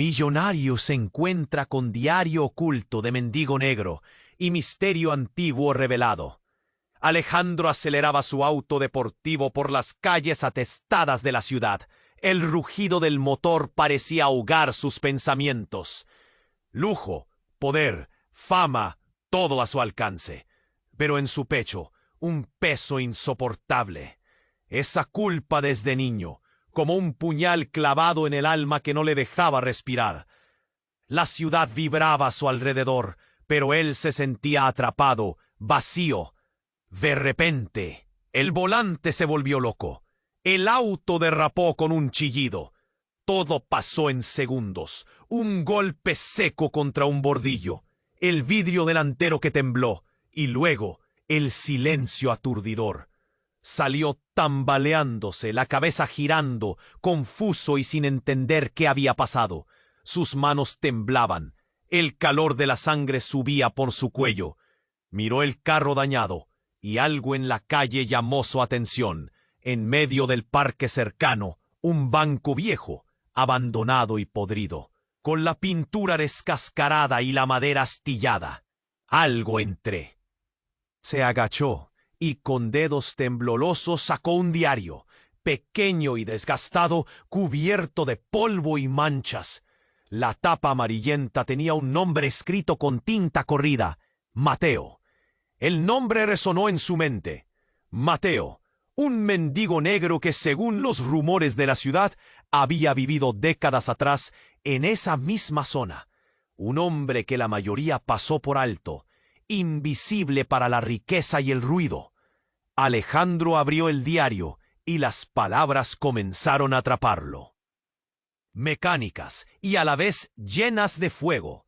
Millonario se encuentra con diario oculto de mendigo negro y misterio antiguo revelado. Alejandro aceleraba su auto deportivo por las calles atestadas de la ciudad. El rugido del motor parecía ahogar sus pensamientos. Lujo, poder, fama, todo a su alcance. Pero en su pecho, un peso insoportable. Esa culpa desde niño, como un puñal clavado en el alma que no le dejaba respirar. La ciudad vibraba a su alrededor, pero él se sentía atrapado, vacío. De repente, el volante se volvió loco. El auto derrapó con un chillido. Todo pasó en segundos. Un golpe seco contra un bordillo. El vidrio delantero que tembló. Y luego, el silencio aturdidor. Salió tambaleándose, la cabeza girando, confuso y sin entender qué había pasado. Sus manos temblaban. El calor de la sangre subía por su cuello. Miró el carro dañado, y algo en la calle llamó su atención. En medio del parque cercano, un banco viejo, abandonado y podrido, con la pintura descascarada y la madera astillada. Algo entré. Se agachó y con dedos temblorosos sacó un diario, pequeño y desgastado, cubierto de polvo y manchas. La tapa amarillenta tenía un nombre escrito con tinta corrida: Mateo. El nombre resonó en su mente. Mateo, un mendigo negro que, según los rumores de la ciudad, había vivido décadas atrás en esa misma zona. Un hombre que la mayoría pasó por alto, invisible para la riqueza y el ruido. Alejandro abrió el diario y las palabras comenzaron a atraparlo. Mecánicas y a la vez llenas de fuego.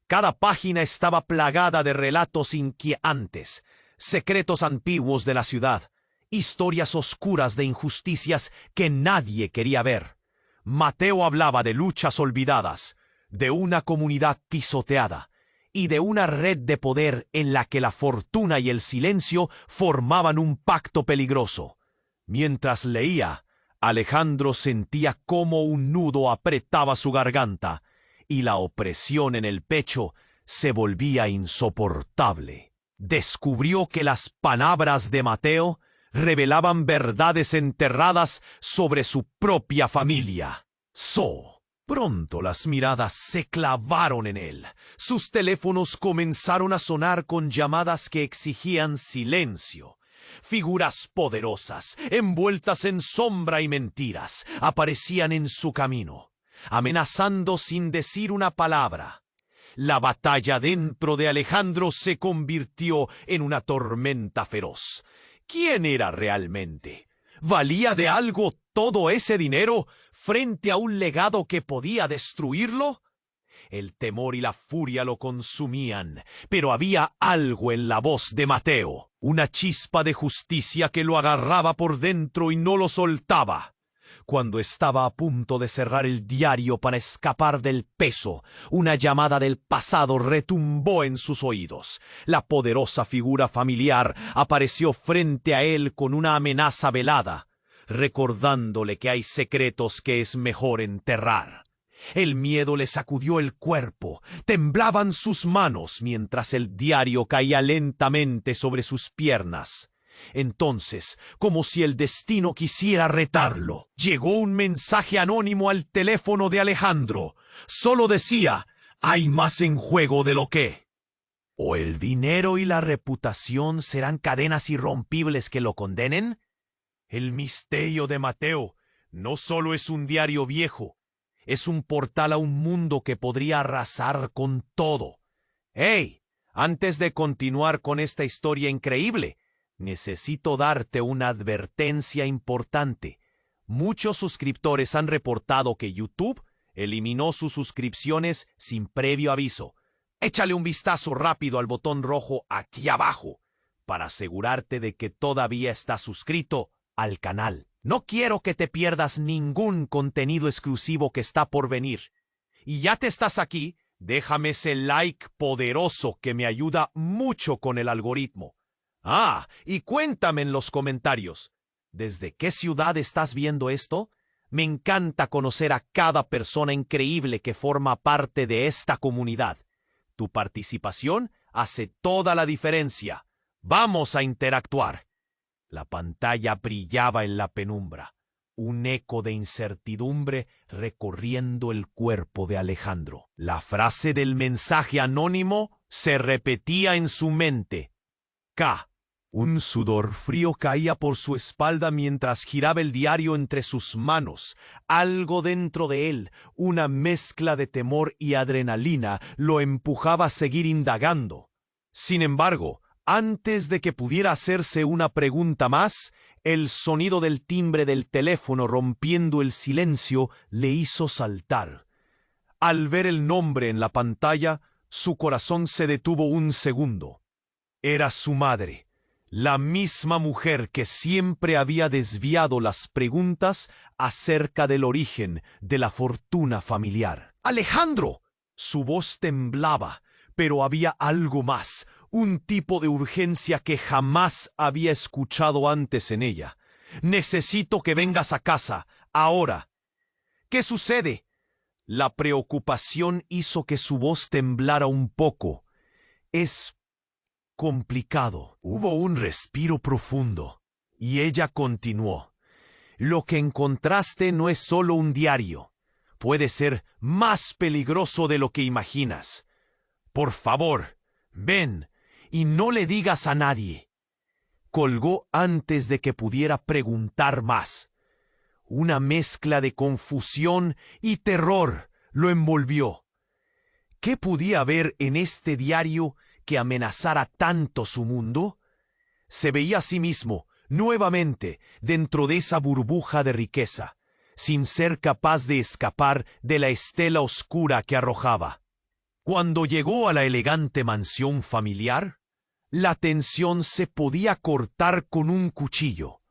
Cada página estaba plagada de relatos inquietantes, secretos antiguos de la ciudad, historias oscuras de injusticias que nadie quería ver. Mateo hablaba de luchas olvidadas, de una comunidad pisoteada y de una red de poder en la que la fortuna y el silencio formaban un pacto peligroso. Mientras leía, Alejandro sentía cómo un nudo apretaba su garganta y la opresión en el pecho se volvía insoportable. Descubrió que las palabras de Mateo revelaban verdades enterradas sobre su propia familia. Pronto las miradas se clavaron en él. Sus teléfonos comenzaron a sonar con llamadas que exigían silencio. Figuras poderosas, envueltas en sombra y mentiras, aparecían en su camino, amenazando sin decir una palabra. La batalla dentro de Alejandro se convirtió en una tormenta feroz. ¿Quién era realmente? ¿Valía de algo todo ese dinero frente a un legado que podía destruirlo? El temor y la furia lo consumían, pero había algo en la voz de Mateo, una chispa de justicia que lo agarraba por dentro y no lo soltaba. Cuando estaba a punto de cerrar el diario para escapar del peso, una llamada del pasado retumbó en sus oídos. La poderosa figura familiar apareció frente a él con una amenaza velada, recordándole que hay secretos que es mejor enterrar. El miedo le sacudió el cuerpo, temblaban sus manos mientras el diario caía lentamente sobre sus piernas. Entonces, como si el destino quisiera retarlo, llegó un mensaje anónimo al teléfono de Alejandro. Solo decía: hay más en juego de lo que. ¿O el dinero y la reputación serán cadenas irrompibles que lo condenen? El misterio de Mateo no solo es un diario viejo, es un portal a un mundo que podría arrasar con todo. ¡Hey! Antes de continuar con esta historia increíble, necesito darte una advertencia importante. Muchos suscriptores han reportado que YouTube eliminó sus suscripciones sin previo aviso. Échale un vistazo rápido al botón rojo aquí abajo para asegurarte de que todavía estás suscrito al canal. No quiero que te pierdas ningún contenido exclusivo que está por venir. Y ya te estás aquí, déjame ese like poderoso que me ayuda mucho con el algoritmo. Y cuéntame en los comentarios, ¿desde qué ciudad estás viendo esto? Me encanta conocer a cada persona increíble que forma parte de esta comunidad. Tu participación hace toda la diferencia. Vamos a interactuar. La pantalla brillaba en la penumbra, un eco de incertidumbre recorriendo el cuerpo de Alejandro. La frase del mensaje anónimo se repetía en su mente. K. Un sudor frío caía por su espalda mientras giraba el diario entre sus manos. Algo dentro de él, una mezcla de temor y adrenalina, lo empujaba a seguir indagando. Sin embargo, antes de que pudiera hacerse una pregunta más, el sonido del timbre del teléfono rompiendo el silencio le hizo saltar. Al ver el nombre en la pantalla, su corazón se detuvo un segundo. Era su madre. La misma mujer que siempre había desviado las preguntas acerca del origen de la fortuna familiar. ¡Alejandro! Su voz temblaba, pero había algo más, un tipo de urgencia que jamás había escuchado antes en ella. Necesito que vengas a casa, ahora. ¿Qué sucede? La preocupación hizo que su voz temblara un poco. Es complicado. Hubo un respiro profundo, y ella continuó. Lo que encontraste no es solo un diario. Puede ser más peligroso de lo que imaginas. Por favor, ven, y no le digas a nadie. Colgó antes de que pudiera preguntar más. Una mezcla de confusión y terror lo envolvió. ¿Qué podía haber en este diario que amenazara tanto su mundo? Se veía a sí mismo, nuevamente, dentro de esa burbuja de riqueza, sin ser capaz de escapar de la estela oscura que arrojaba. Cuando llegó a la elegante mansión familiar, la tensión se podía cortar con un cuchillo.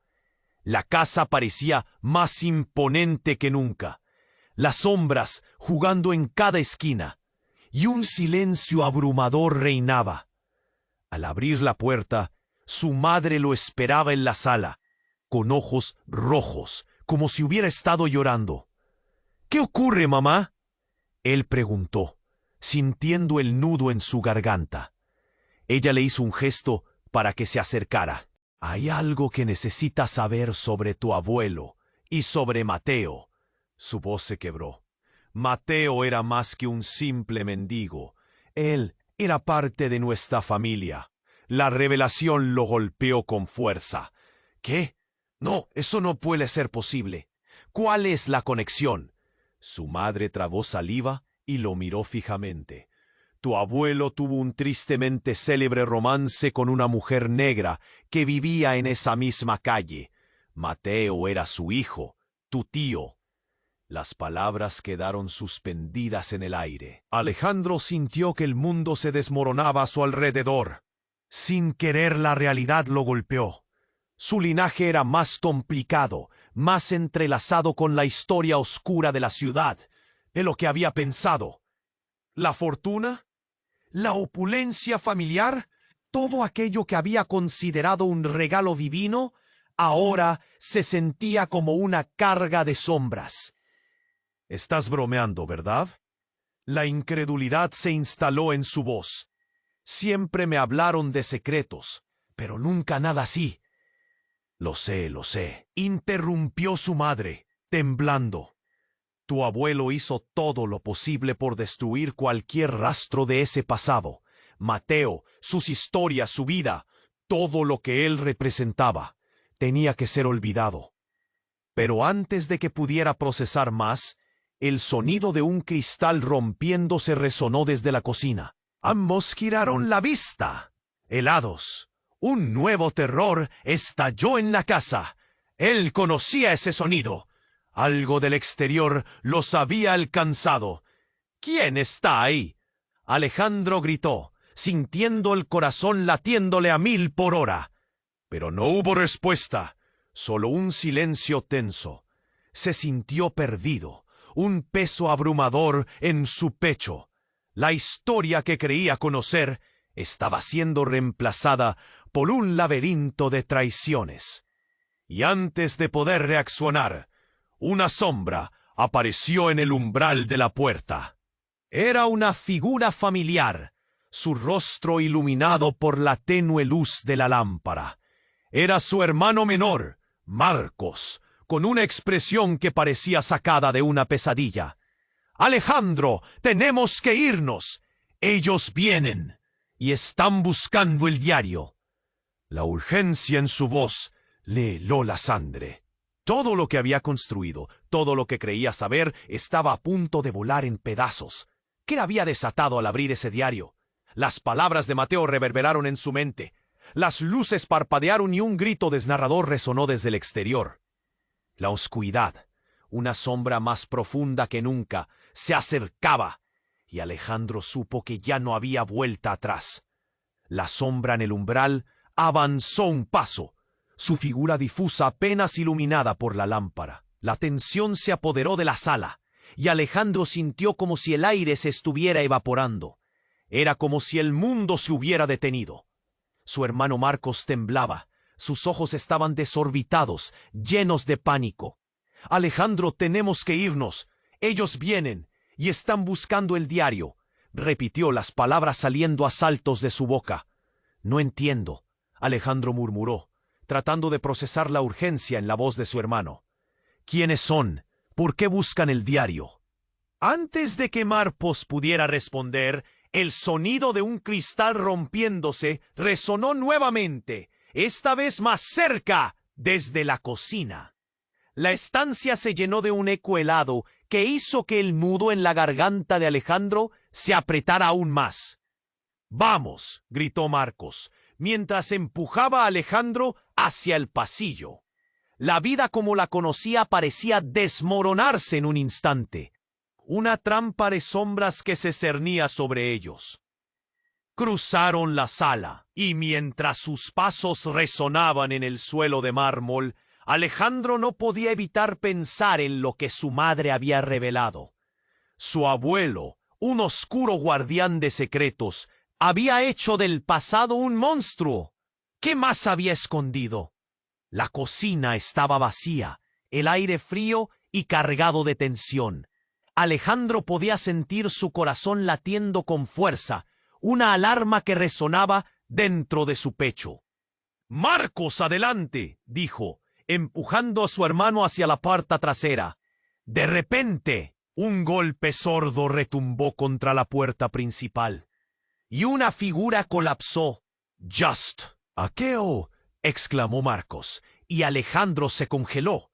La casa parecía más imponente que nunca, las sombras jugando en cada esquina, y un silencio abrumador reinaba. Al abrir la puerta, su madre lo esperaba en la sala, con ojos rojos, como si hubiera estado llorando. ¿Qué ocurre, mamá?, él preguntó, sintiendo el nudo en su garganta. Ella le hizo un gesto para que se acercara. Hay algo que necesitas saber sobre tu abuelo y sobre Mateo. Su voz se quebró. Mateo era más que un simple mendigo. Él era parte de nuestra familia. La revelación lo golpeó con fuerza. ¿Qué? No, eso no puede ser posible. ¿Cuál es la conexión? Su madre tragó saliva y lo miró fijamente. Tu abuelo tuvo un tristemente célebre romance con una mujer negra que vivía en esa misma calle. Mateo era su hijo, tu tío. Las palabras quedaron suspendidas en el aire. Alejandro sintió que el mundo se desmoronaba a su alrededor. Sin querer, la realidad lo golpeó. Su linaje era más complicado, más entrelazado con la historia oscura de la ciudad, de lo que había pensado. ¿La fortuna? ¿La opulencia familiar? Todo aquello que había considerado un regalo divino, ahora se sentía como una carga de sombras. Estás bromeando, ¿verdad? La incredulidad se instaló en su voz. Siempre me hablaron de secretos, pero nunca nada así. Lo sé, interrumpió su madre, temblando. Tu abuelo hizo todo lo posible por destruir cualquier rastro de ese pasado. Mateo, sus historias, su vida, todo lo que él representaba, tenía que ser olvidado. Pero antes de que pudiera procesar más, el sonido de un cristal rompiéndose resonó desde la cocina. Ambos giraron la vista, helados. Un nuevo terror estalló en la casa. Él conocía ese sonido. Algo del exterior los había alcanzado. ¿Quién está ahí?, Alejandro gritó, sintiendo el corazón latiéndole a 1000 por hora. Pero no hubo respuesta, solo un silencio tenso. Se sintió perdido, un peso abrumador en su pecho. La historia que creía conocer estaba siendo reemplazada por un laberinto de traiciones. Y antes de poder reaccionar, una sombra apareció en el umbral de la puerta. Era una figura familiar, su rostro iluminado por la tenue luz de la lámpara. Era su hermano menor, Marcos, con una expresión que parecía sacada de una pesadilla. «Alejandro, tenemos que irnos. Ellos vienen y están buscando el diario». La urgencia en su voz le heló la sangre. Todo lo que había construido, todo lo que creía saber, estaba a punto de volar en pedazos. ¿Qué le había desatado al abrir ese diario? Las palabras de Mateo reverberaron en su mente. Las luces parpadearon y un grito desgarrador resonó desde el exterior. La oscuridad, una sombra más profunda que nunca, se acercaba, y Alejandro supo que ya no había vuelta atrás. La sombra en el umbral avanzó un paso, su figura difusa apenas iluminada por la lámpara. La tensión se apoderó de la sala, y Alejandro sintió como si el aire se estuviera evaporando. Era como si el mundo se hubiera detenido. Su hermano Marcos temblaba, sus ojos estaban desorbitados, llenos de pánico. «Alejandro, tenemos que irnos. Ellos vienen y están buscando el diario», repitió, las palabras saliendo a saltos de su boca. «No entiendo», Alejandro murmuró, tratando de procesar la urgencia en la voz de su hermano. «¿Quiénes son? ¿Por qué buscan el diario?» Antes de que Marcos pudiera responder, el sonido de un cristal rompiéndose resonó nuevamente, esta vez más cerca, desde la cocina. La estancia se llenó de un eco helado que hizo que el nudo en la garganta de Alejandro se apretara aún más. «¡Vamos!», gritó Marcos, mientras empujaba a Alejandro hacia el pasillo. La vida como la conocía parecía desmoronarse en un instante. Una trampa de sombras que se cernía sobre ellos. Cruzaron la sala, y mientras sus pasos resonaban en el suelo de mármol, Alejandro no podía evitar pensar en lo que su madre había revelado. Su abuelo, un oscuro guardián de secretos, había hecho del pasado un monstruo. ¿Qué más había escondido? La cocina estaba vacía, el aire frío y cargado de tensión. Alejandro podía sentir su corazón latiendo con fuerza, una alarma que resonaba dentro de su pecho. «Marcos, adelante», dijo, empujando a su hermano hacia la puerta trasera. De repente, un golpe sordo retumbó contra la puerta principal, y una figura colapsó. «Just, Akeo», exclamó Marcos, y Alejandro se congeló.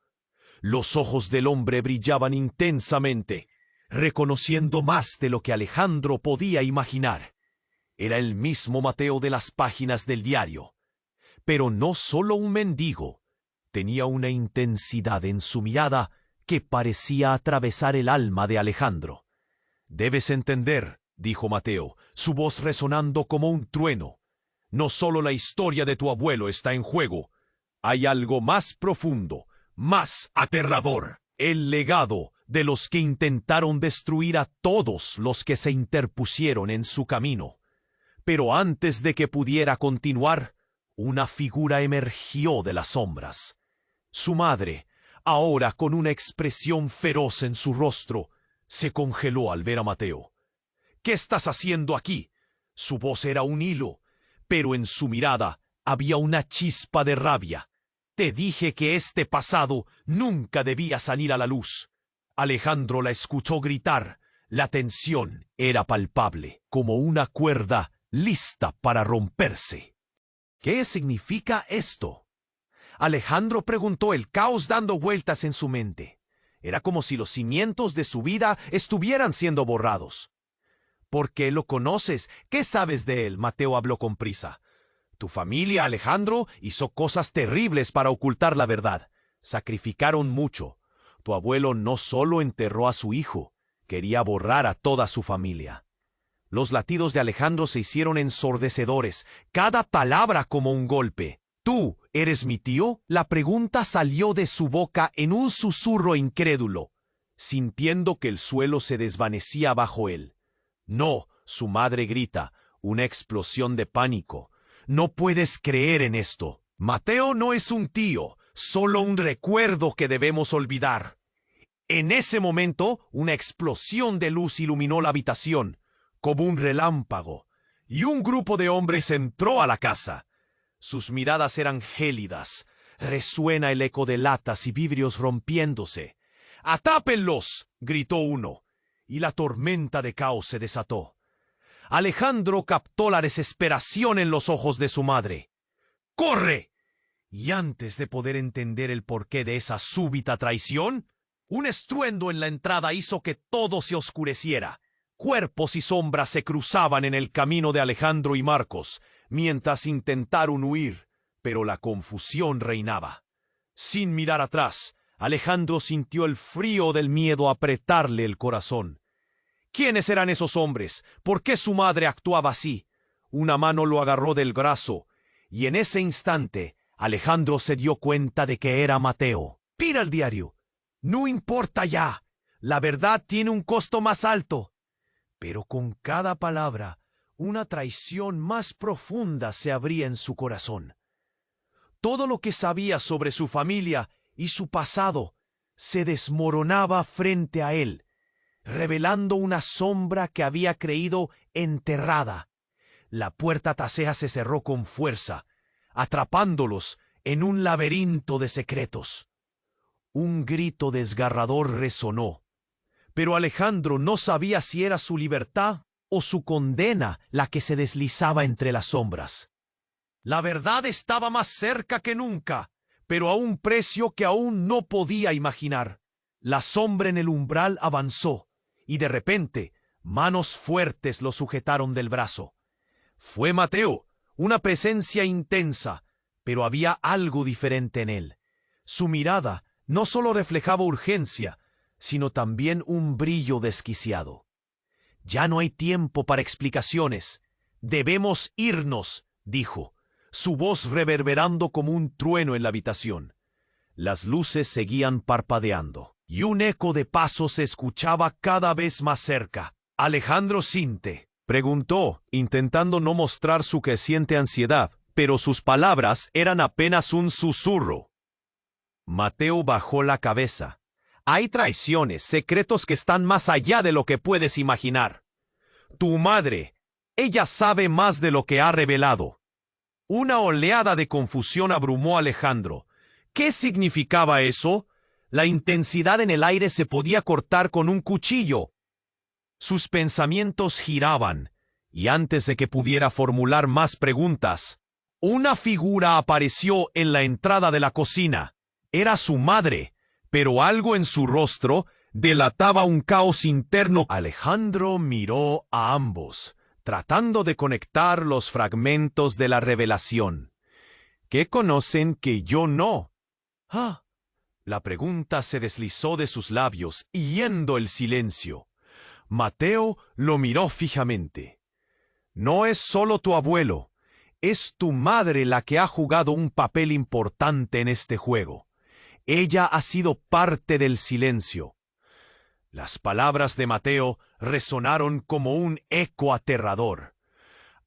Los ojos del hombre brillaban intensamente, reconociendo más de lo que Alejandro podía imaginar. Era el mismo Mateo de las páginas del diario. Pero no solo un mendigo. Tenía una intensidad en su mirada que parecía atravesar el alma de Alejandro. «Debes entender», dijo Mateo, su voz resonando como un trueno. «No solo la historia de tu abuelo está en juego. Hay algo más profundo, más aterrador. El legado de los que intentaron destruir a todos los que se interpusieron en su camino». Pero antes de que pudiera continuar, una figura emergió de las sombras. Su madre, ahora con una expresión feroz en su rostro, se congeló al ver a Mateo. «¿Qué estás haciendo aquí?». Su voz era un hilo, pero en su mirada había una chispa de rabia. «Te dije que este pasado nunca debía salir a la luz». Alejandro la escuchó gritar. La tensión era palpable, como una cuerda lista para romperse. «¿Qué significa esto?», Alejandro preguntó, el caos dando vueltas en su mente. Era como si los cimientos de su vida estuvieran siendo borrados. «¿Por qué lo conoces? ¿Qué sabes de él?», Mateo habló con prisa. «Tu familia, Alejandro, hizo cosas terribles para ocultar la verdad. Sacrificaron mucho. Tu abuelo no solo enterró a su hijo, quería borrar a toda su familia». Los latidos de Alejandro se hicieron ensordecedores, cada palabra como un golpe. «¿Tú eres mi tío?». La pregunta salió de su boca en un susurro incrédulo, sintiendo que el suelo se desvanecía bajo él. «No», su madre grita, una explosión de pánico. «No puedes creer en esto. Mateo no es un tío, solo un recuerdo que debemos olvidar». En ese momento, una explosión de luz iluminó la habitación, como un relámpago, y un grupo de hombres entró a la casa. Sus miradas eran gélidas. Resuena el eco de latas y vidrios rompiéndose. ¡Atápenlos!, gritó uno, y la tormenta de caos se desató. Alejandro captó la desesperación en los ojos de su madre. ¡Corre! Y antes de poder entender el porqué de esa súbita traición, un estruendo en la entrada hizo que todo se oscureciera. Cuerpos y sombras se cruzaban en el camino de Alejandro y Marcos, mientras intentaron huir, pero la confusión reinaba. Sin mirar atrás, Alejandro sintió el frío del miedo apretarle el corazón. ¿Quiénes eran esos hombres? ¿Por qué su madre actuaba así? Una mano lo agarró del brazo, y en ese instante Alejandro se dio cuenta de que era Mateo. «Tira el diario. No importa ya. La verdad tiene un costo más alto». Pero con cada palabra, una traición más profunda se abría en su corazón. Todo lo que sabía sobre su familia y su pasado se desmoronaba frente a él, revelando una sombra que había creído enterrada. La puerta trasera se cerró con fuerza, atrapándolos en un laberinto de secretos. Un grito desgarrador resonó, pero Alejandro no sabía si era su libertad o su condena la que se deslizaba entre las sombras. La verdad estaba más cerca que nunca, pero a un precio que aún no podía imaginar. La sombra en el umbral avanzó, y de repente, manos fuertes lo sujetaron del brazo. Fue Mateo, una presencia intensa, pero había algo diferente en él. Su mirada no solo reflejaba urgencia, sino también un brillo desquiciado. «Ya no hay tiempo para explicaciones. Debemos irnos», dijo, su voz reverberando como un trueno en la habitación. Las luces seguían parpadeando, y un eco de pasos se escuchaba cada vez más cerca. «¿Alejandro Sinte?», preguntó, intentando no mostrar su creciente ansiedad, pero sus palabras eran apenas un susurro. Mateo bajó la cabeza. «Hay traiciones, secretos que están más allá de lo que puedes imaginar. Tu madre, ella sabe más de lo que ha revelado». Una oleada de confusión abrumó a Alejandro. ¿Qué significaba eso? La intensidad en el aire se podía cortar con un cuchillo. Sus pensamientos giraban, y antes de que pudiera formular más preguntas, una figura apareció en la entrada de la cocina. Era su madre, pero algo en su rostro delataba un caos interno. Alejandro miró a ambos, tratando de conectar los fragmentos de la revelación. ¿Qué conocen que yo no? «Ah». La pregunta se deslizó de sus labios, hiendo el silencio. Mateo lo miró fijamente. «No es solo tu abuelo, es tu madre la que ha jugado un papel importante en este juego. Ella ha sido parte del silencio». Las palabras de Mateo resonaron como un eco aterrador.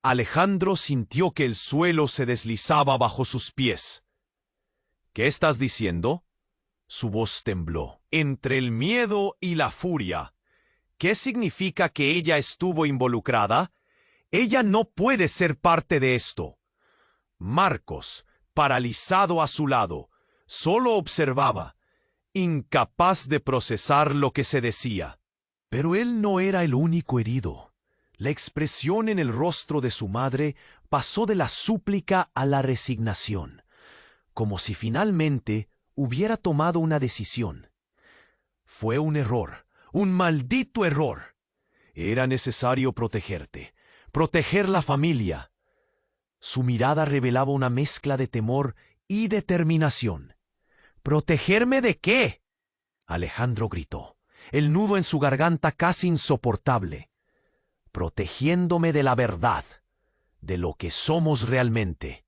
Alejandro sintió que el suelo se deslizaba bajo sus pies. «¿Qué estás diciendo?». Su voz tembló. Entre el miedo y la furia. ¿Qué significa que ella estuvo involucrada? Ella no puede ser parte de esto. Marcos, paralizado a su lado, solo observaba, incapaz de procesar lo que se decía. Pero él no era el único herido. La expresión en el rostro de su madre pasó de la súplica a la resignación, como si finalmente hubiera tomado una decisión. Fue un error, un maldito error. Era necesario protegerte, proteger la familia. Su mirada revelaba una mezcla de temor y determinación. «¿Protegerme de qué?», Alejandro gritó, el nudo en su garganta casi insoportable. «Protegiéndome de la verdad, de lo que somos realmente».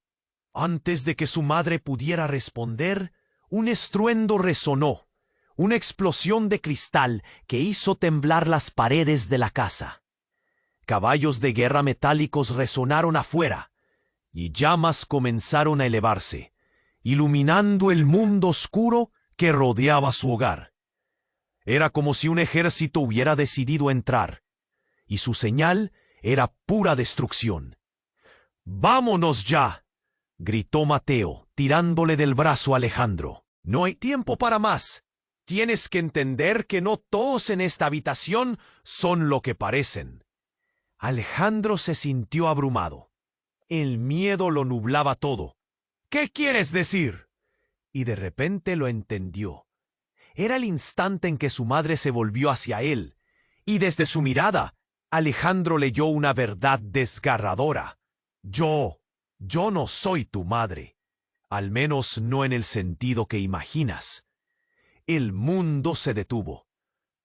Antes de que su madre pudiera responder, un estruendo resonó, una explosión de cristal que hizo temblar las paredes de la casa. Caballos de guerra metálicos resonaron afuera, y llamas comenzaron a elevarse, iluminando el mundo oscuro que rodeaba su hogar. Era como si un ejército hubiera decidido entrar, y su señal era pura destrucción. ¡Vámonos ya!, gritó Mateo, tirándole del brazo a Alejandro. No hay tiempo para más. Tienes que entender que no todos en esta habitación son lo que parecen. Alejandro se sintió abrumado. El miedo lo nublaba todo. ¿Qué quieres decir? Y de repente lo entendió. Era el instante en que su madre se volvió hacia él, y desde su mirada, Alejandro leyó una verdad desgarradora. Yo no soy tu madre, al menos no en el sentido que imaginas. El mundo se detuvo.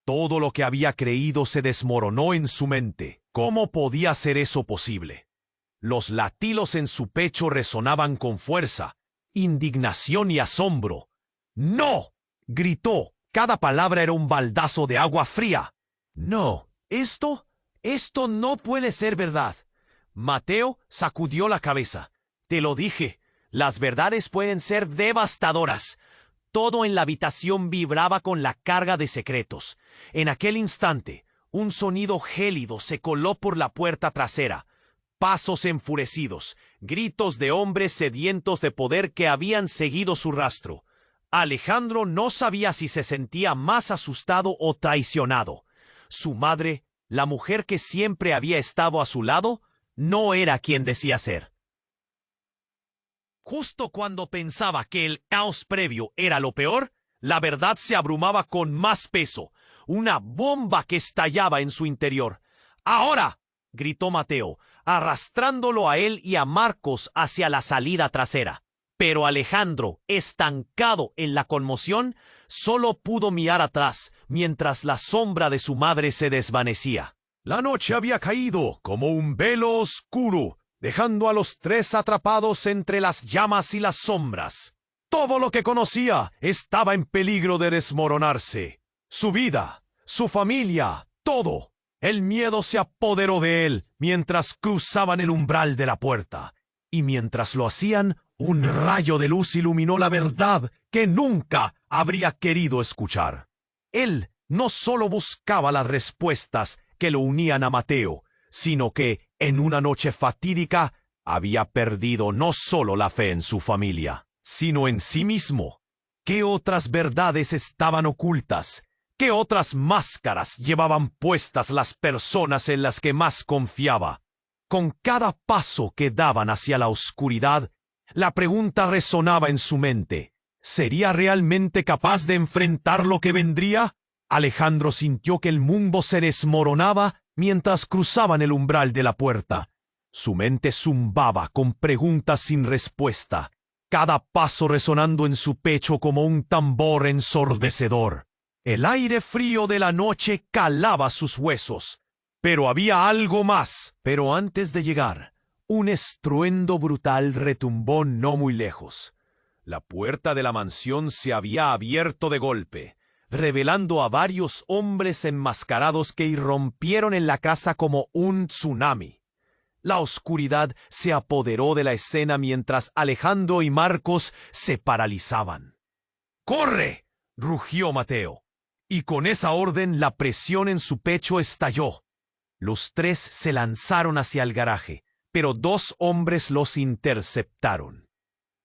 Todo lo que había creído se desmoronó en su mente. ¿Cómo podía ser eso posible? Los latidos en su pecho resonaban con fuerza, indignación y asombro. ¡No!, gritó. Cada palabra era un baldazo de agua fría. No, esto no puede ser verdad. Mateo sacudió la cabeza. Te lo dije, las verdades pueden ser devastadoras. Todo en la habitación vibraba con la carga de secretos. En aquel instante, un sonido gélido se coló por la puerta trasera. Pasos enfurecidos, gritos de hombres sedientos de poder que habían seguido su rastro. Alejandro no sabía si se sentía más asustado o traicionado. Su madre, la mujer que siempre había estado a su lado, no era quien decía ser. Justo cuando pensaba que el caos previo era lo peor, la verdad se abrumaba con más peso, una bomba que estallaba en su interior. ¡Ahora!, gritó Mateo, arrastrándolo a él y a Marcos hacia la salida trasera. Pero Alejandro, estancado en la conmoción, solo pudo mirar atrás mientras la sombra de su madre se desvanecía. La noche había caído como un velo oscuro, dejando a los tres atrapados entre las llamas y las sombras. Todo lo que conocía estaba en peligro de desmoronarse. Su vida, su familia, todo. El miedo se apoderó de él mientras cruzaban el umbral de la puerta. Y mientras lo hacían, un rayo de luz iluminó la verdad que nunca habría querido escuchar. Él no solo buscaba las respuestas que lo unían a Mateo, sino que, en una noche fatídica, había perdido no solo la fe en su familia, sino en sí mismo. ¿Qué otras verdades estaban ocultas? ¿Qué otras máscaras llevaban puestas las personas en las que más confiaba? Con cada paso que daban hacia la oscuridad, la pregunta resonaba en su mente. ¿Sería realmente capaz de enfrentar lo que vendría? Alejandro sintió que el mundo se desmoronaba mientras cruzaban el umbral de la puerta. Su mente zumbaba con preguntas sin respuesta, cada paso resonando en su pecho como un tambor ensordecedor. El aire frío de la noche calaba sus huesos. Pero había algo más. Pero antes de llegar, un estruendo brutal retumbó no muy lejos. La puerta de la mansión se había abierto de golpe, revelando a varios hombres enmascarados que irrumpieron en la casa como un tsunami. La oscuridad se apoderó de la escena mientras Alejandro y Marcos se paralizaban. ¡Corre!, rugió Mateo. Y con esa orden la presión en su pecho estalló. Los tres se lanzaron hacia el garaje, pero dos hombres los interceptaron.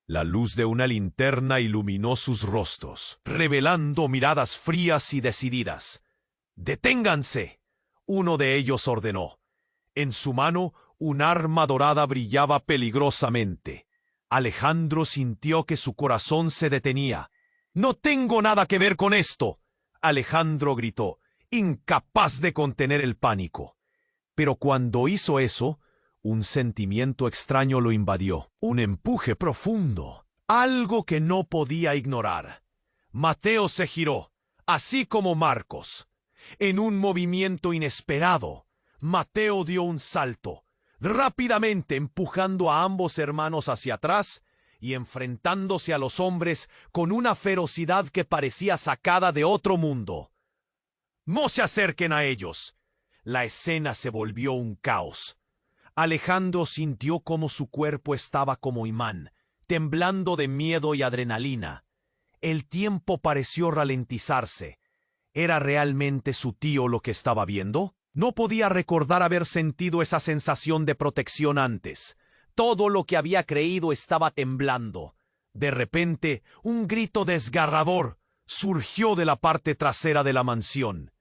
La luz de una linterna iluminó sus rostros, revelando miradas frías y decididas. ¡Deténganse!, uno de ellos ordenó. En su mano, un arma dorada brillaba peligrosamente. Alejandro sintió que su corazón se detenía. «¡No tengo nada que ver con esto!», Alejandro gritó, incapaz de contener el pánico. Pero cuando hizo eso, un sentimiento extraño lo invadió, un empuje profundo, algo que no podía ignorar. Mateo se giró, así como Marcos. En un movimiento inesperado, Mateo dio un salto, rápidamente empujando a ambos hermanos hacia atrás y enfrentándose a los hombres con una ferocidad que parecía sacada de otro mundo. «¡No se acerquen a ellos!». La escena se volvió un caos. Alejandro sintió como su cuerpo estaba como imán, temblando de miedo y adrenalina. El tiempo pareció ralentizarse. ¿Era realmente su tío lo que estaba viendo? No podía recordar haber sentido esa sensación de protección antes. Todo lo que había creído estaba temblando. De repente, un grito desgarrador surgió de la parte trasera de la mansión.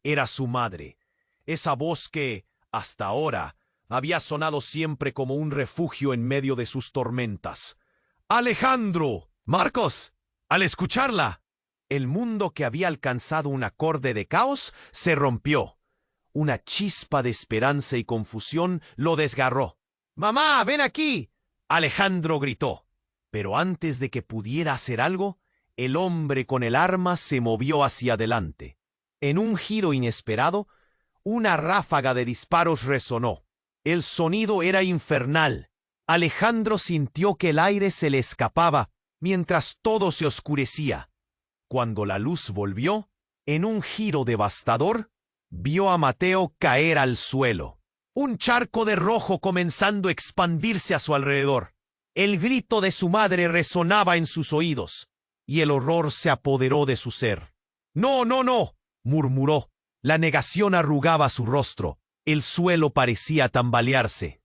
Era su madre. Esa voz que, hasta ahora, había sonado siempre como un refugio en medio de sus tormentas. ¡Alejandro! Marcos, al escucharla, el mundo que había alcanzado un acorde de caos se rompió. Una chispa de esperanza y confusión lo desgarró. ¡Mamá, ven aquí!, Alejandro gritó. Pero antes de que pudiera hacer algo, el hombre con el arma se movió hacia adelante. En un giro inesperado, una ráfaga de disparos resonó. El sonido era infernal. Alejandro sintió que el aire se le escapaba mientras todo se oscurecía. Cuando la luz volvió, en un giro devastador, vio a Mateo caer al suelo. Un charco de rojo comenzando a expandirse a su alrededor. El grito de su madre resonaba en sus oídos, y el horror se apoderó de su ser. «No, no, no», murmuró. La negación arrugaba su rostro. El suelo parecía tambalearse.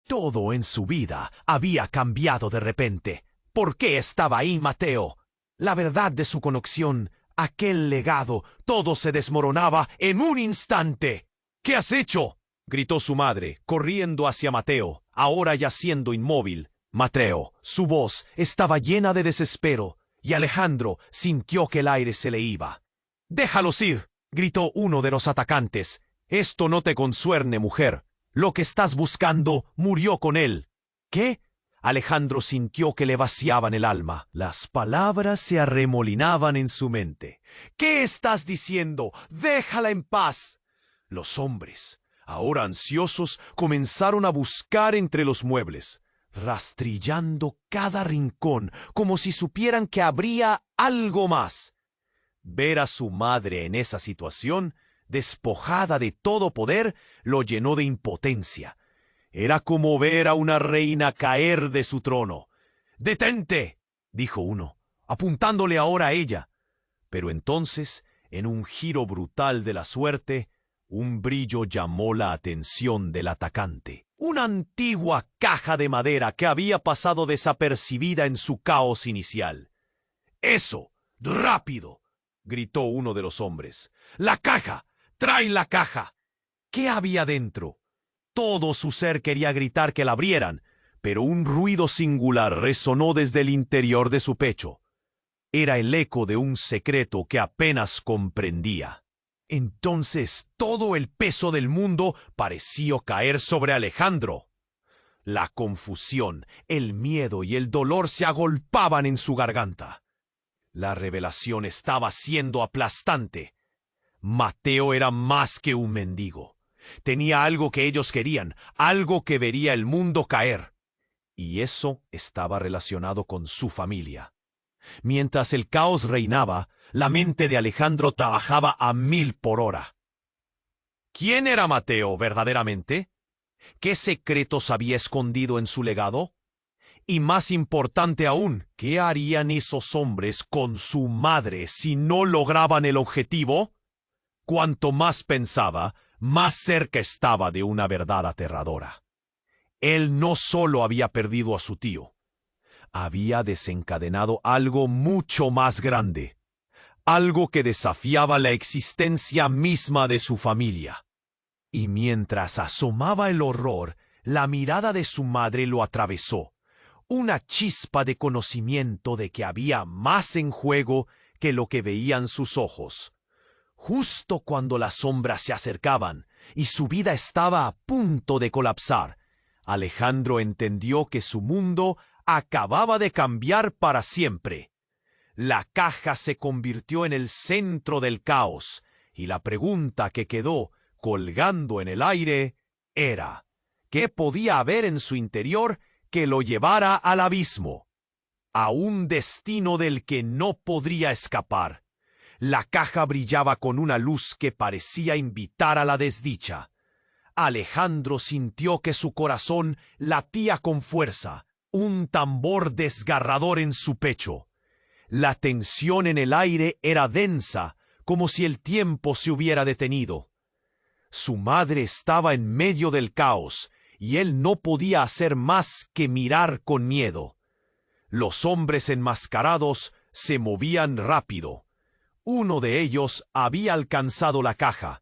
Todo en su vida había cambiado de repente. ¿Por qué estaba ahí Mateo? La verdad de su conexión, aquel legado, todo se desmoronaba en un instante. «¿Qué has hecho?», gritó su madre, corriendo hacia Mateo, ahora yaciendo inmóvil. Mateo, su voz estaba llena de desespero, y Alejandro sintió que el aire se le iba. «Déjalos ir», gritó uno de los atacantes. «Esto no te concierne, mujer. Lo que estás buscando murió con él». «¿Qué?». Alejandro sintió que le vaciaban el alma. Las palabras se arremolinaban en su mente. «¿Qué estás diciendo? Déjala en paz». Los hombres, ahora ansiosos, comenzaron a buscar entre los muebles, rastrillando cada rincón como si supieran que habría algo más. Ver a su madre en esa situación, despojada de todo poder, lo llenó de impotencia. Era como ver a una reina caer de su trono. «¡Detente!», dijo uno, apuntándole ahora a ella. Pero entonces, en un giro brutal de la suerte, un brillo llamó la atención del atacante. Una antigua caja de madera que había pasado desapercibida en su caos inicial. «¡Eso! ¡Rápido!», gritó uno de los hombres. «¡La caja! ¡Trae la caja!». ¿Qué había dentro? Todo su ser quería gritar que la abrieran, pero un ruido singular resonó desde el interior de su pecho. Era el eco de un secreto que apenas comprendía. Entonces todo el peso del mundo pareció caer sobre Alejandro. La confusión, el miedo y el dolor se agolpaban en su garganta. La revelación estaba siendo aplastante. Mateo era más que un mendigo. Tenía algo que ellos querían, algo que vería el mundo caer. Y eso estaba relacionado con su familia. Mientras el caos reinaba, la mente de Alejandro trabajaba a 1000 por hora. ¿Quién era Mateo verdaderamente? ¿Qué secretos había escondido en su legado? Y más importante aún, ¿qué harían esos hombres con su madre si no lograban el objetivo? Cuanto más pensaba, más cerca estaba de una verdad aterradora. Él no solo había perdido a su tío, había desencadenado algo mucho más grande, algo que desafiaba la existencia misma de su familia. Y mientras asomaba el horror, la mirada de su madre lo atravesó, una chispa de conocimiento de que había más en juego que lo que veían sus ojos. Justo cuando las sombras se acercaban y su vida estaba a punto de colapsar, Alejandro entendió que su mundo acababa de cambiar para siempre. La caja se convirtió en el centro del caos, y la pregunta que quedó colgando en el aire era: ¿qué podía haber en su interior que lo llevara al abismo? A un destino del que no podría escapar. La caja brillaba con una luz que parecía invitar a la desdicha. Alejandro sintió que su corazón latía con fuerza, un tambor desgarrador en su pecho. La tensión en el aire era densa, como si el tiempo se hubiera detenido. Su madre estaba en medio del caos, y él no podía hacer más que mirar con miedo. Los hombres enmascarados se movían rápido. Uno de ellos había alcanzado la caja.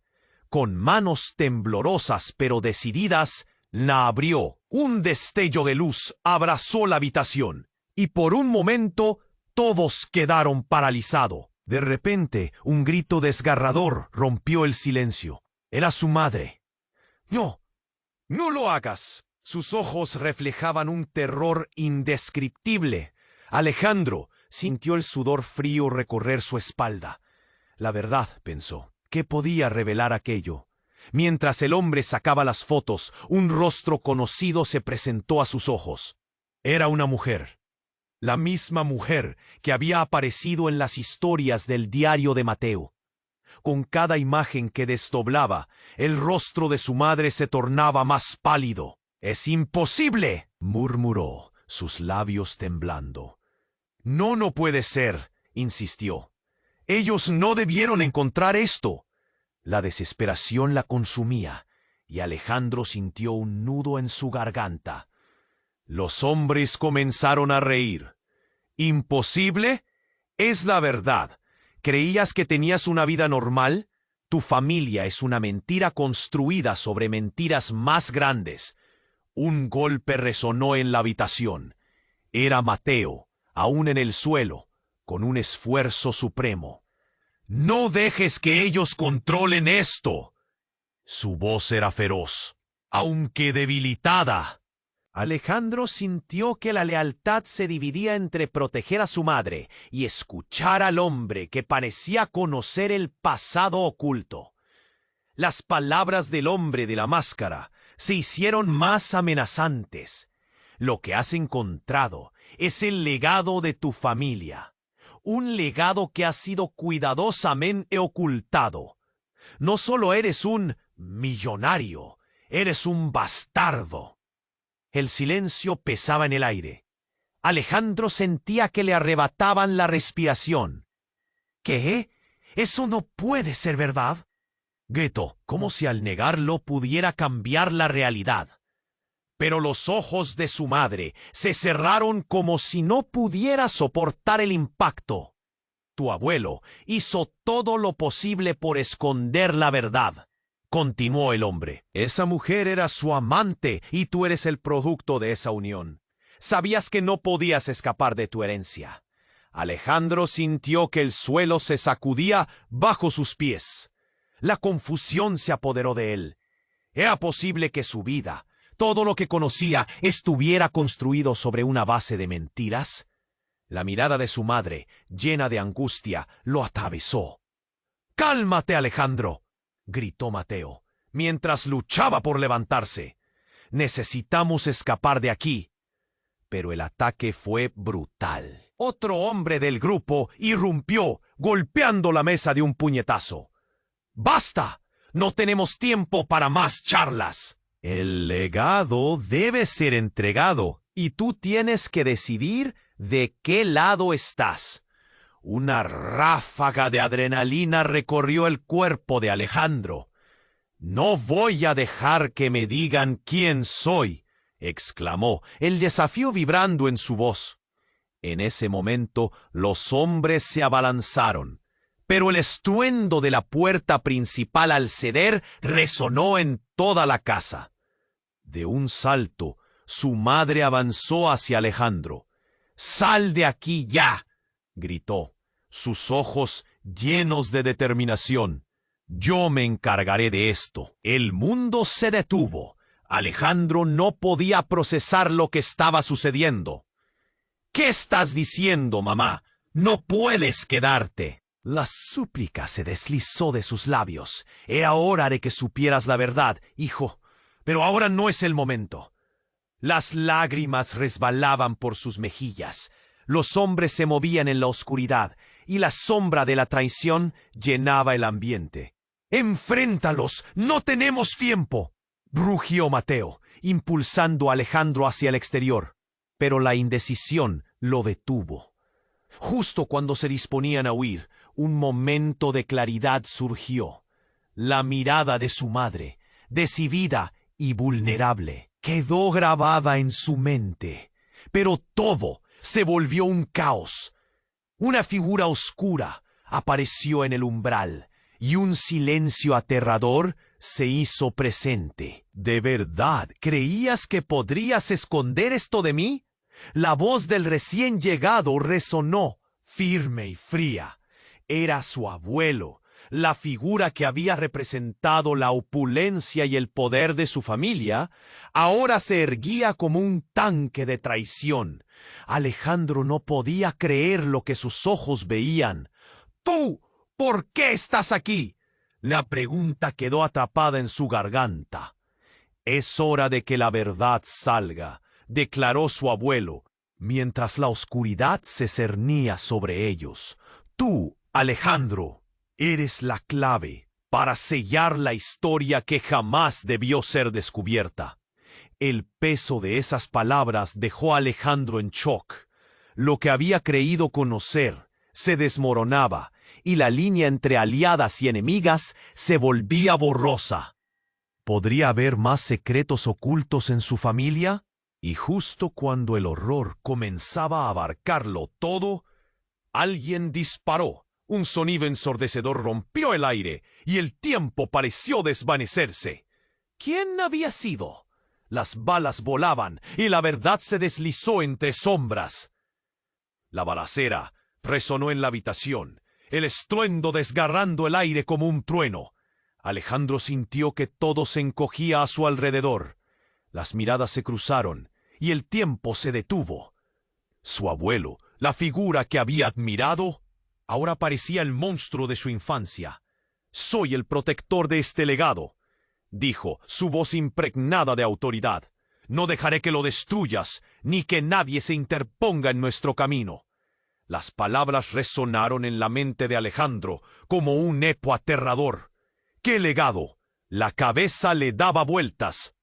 Con manos temblorosas pero decididas, la abrió. Un destello de luz abrazó la habitación, y por un momento todos quedaron paralizados. De repente, un grito desgarrador rompió el silencio. Era su madre. «¡No! ¡No lo hagas!». Sus ojos reflejaban un terror indescriptible. Alejandro sintió el sudor frío recorrer su espalda. La verdad, pensó, ¿qué podía revelar aquello? Mientras el hombre sacaba las fotos, un rostro conocido se presentó a sus ojos. Era una mujer. La misma mujer que había aparecido en las historias del diario de Mateo. Con cada imagen que desdoblaba, el rostro de su madre se tornaba más pálido. «¡Es imposible!», murmuró, sus labios temblando. «No, no puede ser», insistió. «Ellos no debieron encontrar esto». La desesperación la consumía, y Alejandro sintió un nudo en su garganta. Los hombres comenzaron a reír. «¿Imposible? Es la verdad. ¿Creías que tenías una vida normal? Tu familia es una mentira construida sobre mentiras más grandes». Un golpe resonó en la habitación. Era Mateo, aún en el suelo, con un esfuerzo supremo. «¡No dejes que ellos controlen esto!». Su voz era feroz, aunque debilitada. Alejandro sintió que la lealtad se dividía entre proteger a su madre y escuchar al hombre que parecía conocer el pasado oculto. Las palabras del hombre de la máscara se hicieron más amenazantes. «Lo que has encontrado es el legado de tu familia. Un legado que ha sido cuidadosamente ocultado. No solo eres un millonario, eres un bastardo». El silencio pesaba en el aire. Alejandro sentía que le arrebataban la respiración. «¿Qué? Eso no puede ser verdad», gritó, como si al negarlo pudiera cambiar la realidad. Pero los ojos de su madre se cerraron como si no pudiera soportar el impacto. «Tu abuelo hizo todo lo posible por esconder la verdad», continuó el hombre. «Esa mujer era su amante y tú eres el producto de esa unión. Sabías que no podías escapar de tu herencia». Alejandro sintió que el suelo se sacudía bajo sus pies. La confusión se apoderó de él. ¿Era posible que su vida, todo lo que conocía, estuviera construido sobre una base de mentiras? La mirada de su madre, llena de angustia, lo atravesó. «¡Cálmate, Alejandro!», gritó Mateo, mientras luchaba por levantarse. «Necesitamos escapar de aquí». Pero el ataque fue brutal. Otro hombre del grupo irrumpió, golpeando la mesa de un puñetazo. «¡Basta! No tenemos tiempo para más charlas. El legado debe ser entregado, y tú tienes que decidir de qué lado estás». Una ráfaga de adrenalina recorrió el cuerpo de Alejandro. «No voy a dejar que me digan quién soy», exclamó, el desafío vibrando en su voz. En ese momento, los hombres se abalanzaron. Pero el estruendo de la puerta principal al ceder resonó en toda la casa. De un salto, su madre avanzó hacia Alejandro. «¡Sal de aquí ya!», gritó, sus ojos llenos de determinación. «Yo me encargaré de esto». El mundo se detuvo. Alejandro no podía procesar lo que estaba sucediendo. «¿Qué estás diciendo, mamá? No puedes quedarte». La súplica se deslizó de sus labios. «Era hora de que supieras la verdad, hijo, pero ahora no es el momento». Las lágrimas resbalaban por sus mejillas. Los hombres se movían en la oscuridad, y la sombra de la traición llenaba el ambiente. «¡Enfréntalos! ¡No tenemos tiempo!», rugió Mateo, impulsando a Alejandro hacia el exterior. Pero la indecisión lo detuvo. Justo cuando se disponían a huir, un momento de claridad surgió. La mirada de su madre, decidida y vulnerable, quedó grabada en su mente. Pero todo se volvió un caos. Una figura oscura apareció en el umbral y un silencio aterrador se hizo presente. ¿De verdad creías que podrías esconder esto de mí? La voz del recién llegado resonó, firme y fría. Era su abuelo, la figura que había representado la opulencia y el poder de su familia, ahora se erguía como un tanque de traición. Alejandro no podía creer lo que sus ojos veían. «¿Tú por qué estás aquí?». La pregunta quedó atrapada en su garganta. «Es hora de que la verdad salga», declaró su abuelo, mientras la oscuridad se cernía sobre ellos. «Tú, Alejandro, eres la clave para sellar la historia que jamás debió ser descubierta». El peso de esas palabras dejó a Alejandro en shock. Lo que había creído conocer se desmoronaba y la línea entre aliadas y enemigas se volvía borrosa. ¿Podría haber más secretos ocultos en su familia? Y justo cuando el horror comenzaba a abarcarlo todo, alguien disparó. Un sonido ensordecedor rompió el aire y el tiempo pareció desvanecerse. ¿Quién había sido? Las balas volaban y la verdad se deslizó entre sombras. La balacera resonó en la habitación, el estruendo desgarrando el aire como un trueno. Alejandro sintió que todo se encogía a su alrededor. Las miradas se cruzaron y el tiempo se detuvo. Su abuelo, la figura que había admirado, ahora parecía el monstruo de su infancia. «Soy el protector de este legado», dijo, su voz impregnada de autoridad. «No dejaré que lo destruyas, ni que nadie se interponga en nuestro camino». Las palabras resonaron en la mente de Alejandro como un eco aterrador. ¿Qué legado? La cabeza le daba vueltas.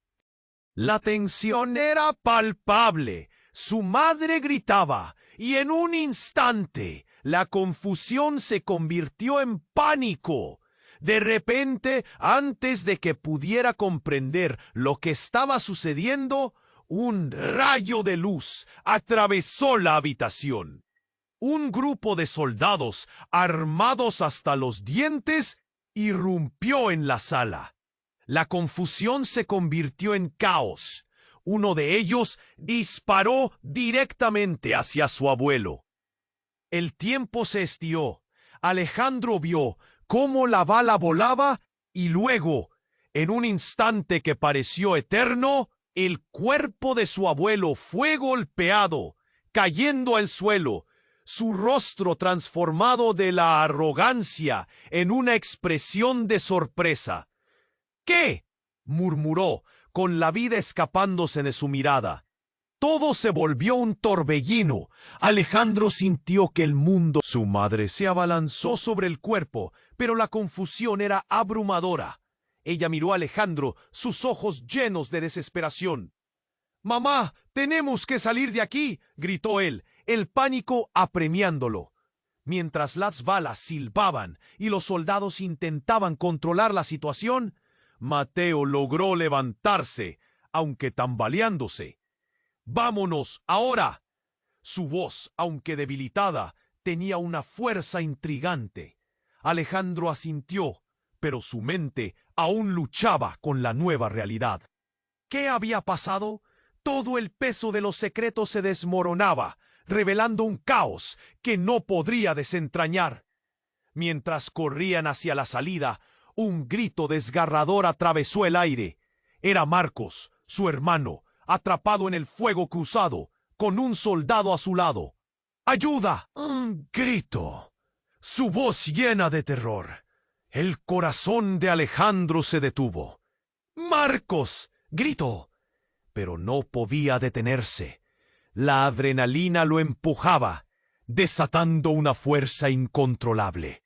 La tensión era palpable. Su madre gritaba, y en un instante la confusión se convirtió en pánico. De repente, antes de que pudiera comprender lo que estaba sucediendo, un rayo de luz atravesó la habitación. Un grupo de soldados, armados hasta los dientes, irrumpió en la sala. La confusión se convirtió en caos. Uno de ellos disparó directamente hacia su abuelo. El tiempo se estiró. Alejandro vio cómo la bala volaba y luego, en un instante que pareció eterno, el cuerpo de su abuelo fue golpeado, cayendo al suelo, su rostro transformado de la arrogancia en una expresión de sorpresa. «¿Qué?», murmuró, con la vida escapándose de su mirada. Todo se volvió un torbellino. Alejandro sintió que el mundo... Su madre se abalanzó sobre el cuerpo, pero la confusión era abrumadora. Ella miró a Alejandro, sus ojos llenos de desesperación. «Mamá, tenemos que salir de aquí», gritó él, el pánico apremiándolo. Mientras las balas silbaban y los soldados intentaban controlar la situación, Mateo logró levantarse, aunque tambaleándose. «¡Vámonos, ahora!». Su voz, aunque debilitada, tenía una fuerza intrigante. Alejandro asintió, pero su mente aún luchaba con la nueva realidad. ¿Qué había pasado? Todo el peso de los secretos se desmoronaba, revelando un caos que no podría desentrañar. Mientras corrían hacia la salida, un grito desgarrador atravesó el aire. Era Marcos, su hermano, atrapado en el fuego cruzado, con un soldado a su lado. «¡Ayuda!». Un grito. Su voz llena de terror. El corazón de Alejandro se detuvo. «¡Marcos!», gritó, pero no podía detenerse. La adrenalina lo empujaba, desatando una fuerza incontrolable.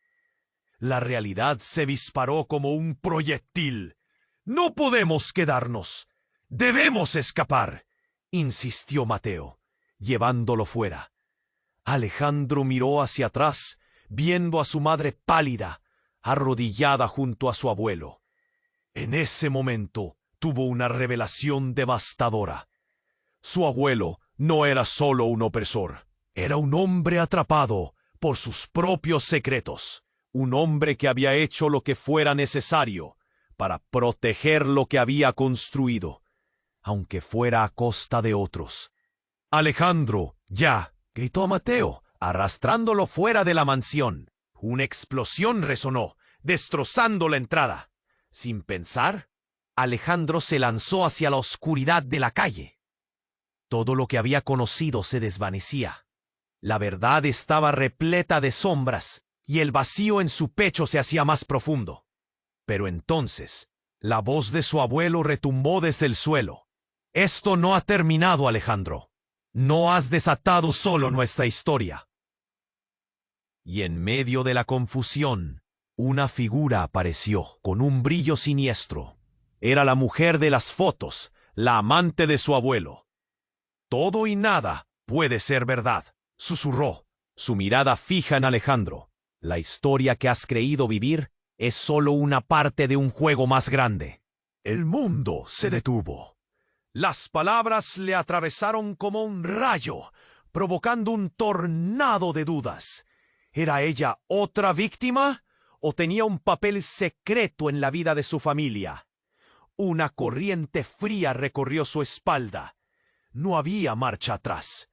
La realidad se disparó como un proyectil. «No podemos quedarnos. Debemos escapar», insistió Mateo, llevándolo fuera. Alejandro miró hacia atrás, viendo a su madre pálida, arrodillada junto a su abuelo. En ese momento tuvo una revelación devastadora. Su abuelo no era solo un opresor, era un hombre atrapado por sus propios secretos, un hombre que había hecho lo que fuera necesario para proteger lo que había construido, aunque fuera a costa de otros. «Alejandro, ya», gritó Mateo, arrastrándolo fuera de la mansión. Una explosión resonó, destrozando la entrada. Sin pensar, Alejandro se lanzó hacia la oscuridad de la calle. Todo lo que había conocido se desvanecía. La verdad estaba repleta de sombras, y el vacío en su pecho se hacía más profundo. Pero entonces, la voz de su abuelo retumbó desde el suelo. «Esto no ha terminado, Alejandro. No has desatado solo nuestra historia». Y en medio de la confusión, una figura apareció con un brillo siniestro. Era la mujer de las fotos, la amante de su abuelo. «Todo y nada puede ser verdad», susurró, su mirada fija en Alejandro. «La historia que has creído vivir es solo una parte de un juego más grande». El mundo se detuvo. Las palabras le atravesaron como un rayo, provocando un tornado de dudas. ¿Era ella otra víctima o tenía un papel secreto en la vida de su familia? Una corriente fría recorrió su espalda. No había marcha atrás.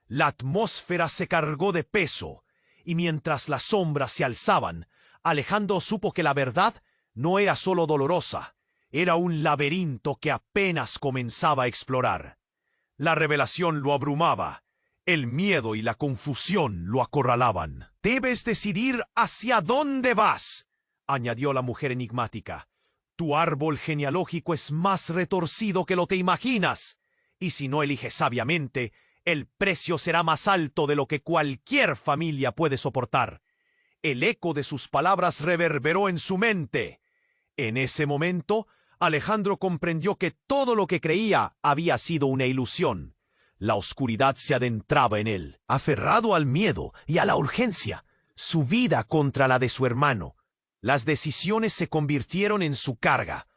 La atmósfera se cargó de peso, y mientras las sombras se alzaban, Alejandro supo que la verdad no era solo dolorosa, era un laberinto que apenas comenzaba a explorar. La revelación lo abrumaba, el miedo y la confusión lo acorralaban. «Debes decidir hacia dónde vas», añadió la mujer enigmática. «Tu árbol genealógico es más retorcido que lo te imaginas, y si no eliges sabiamente, el precio será más alto de lo que cualquier familia puede soportar». El eco de sus palabras reverberó en su mente. En ese momento, Alejandro comprendió que todo lo que creía había sido una ilusión. La oscuridad se adentraba en él, aferrado al miedo y a la urgencia, su vida contra la de su hermano. Las decisiones se convirtieron en su carga.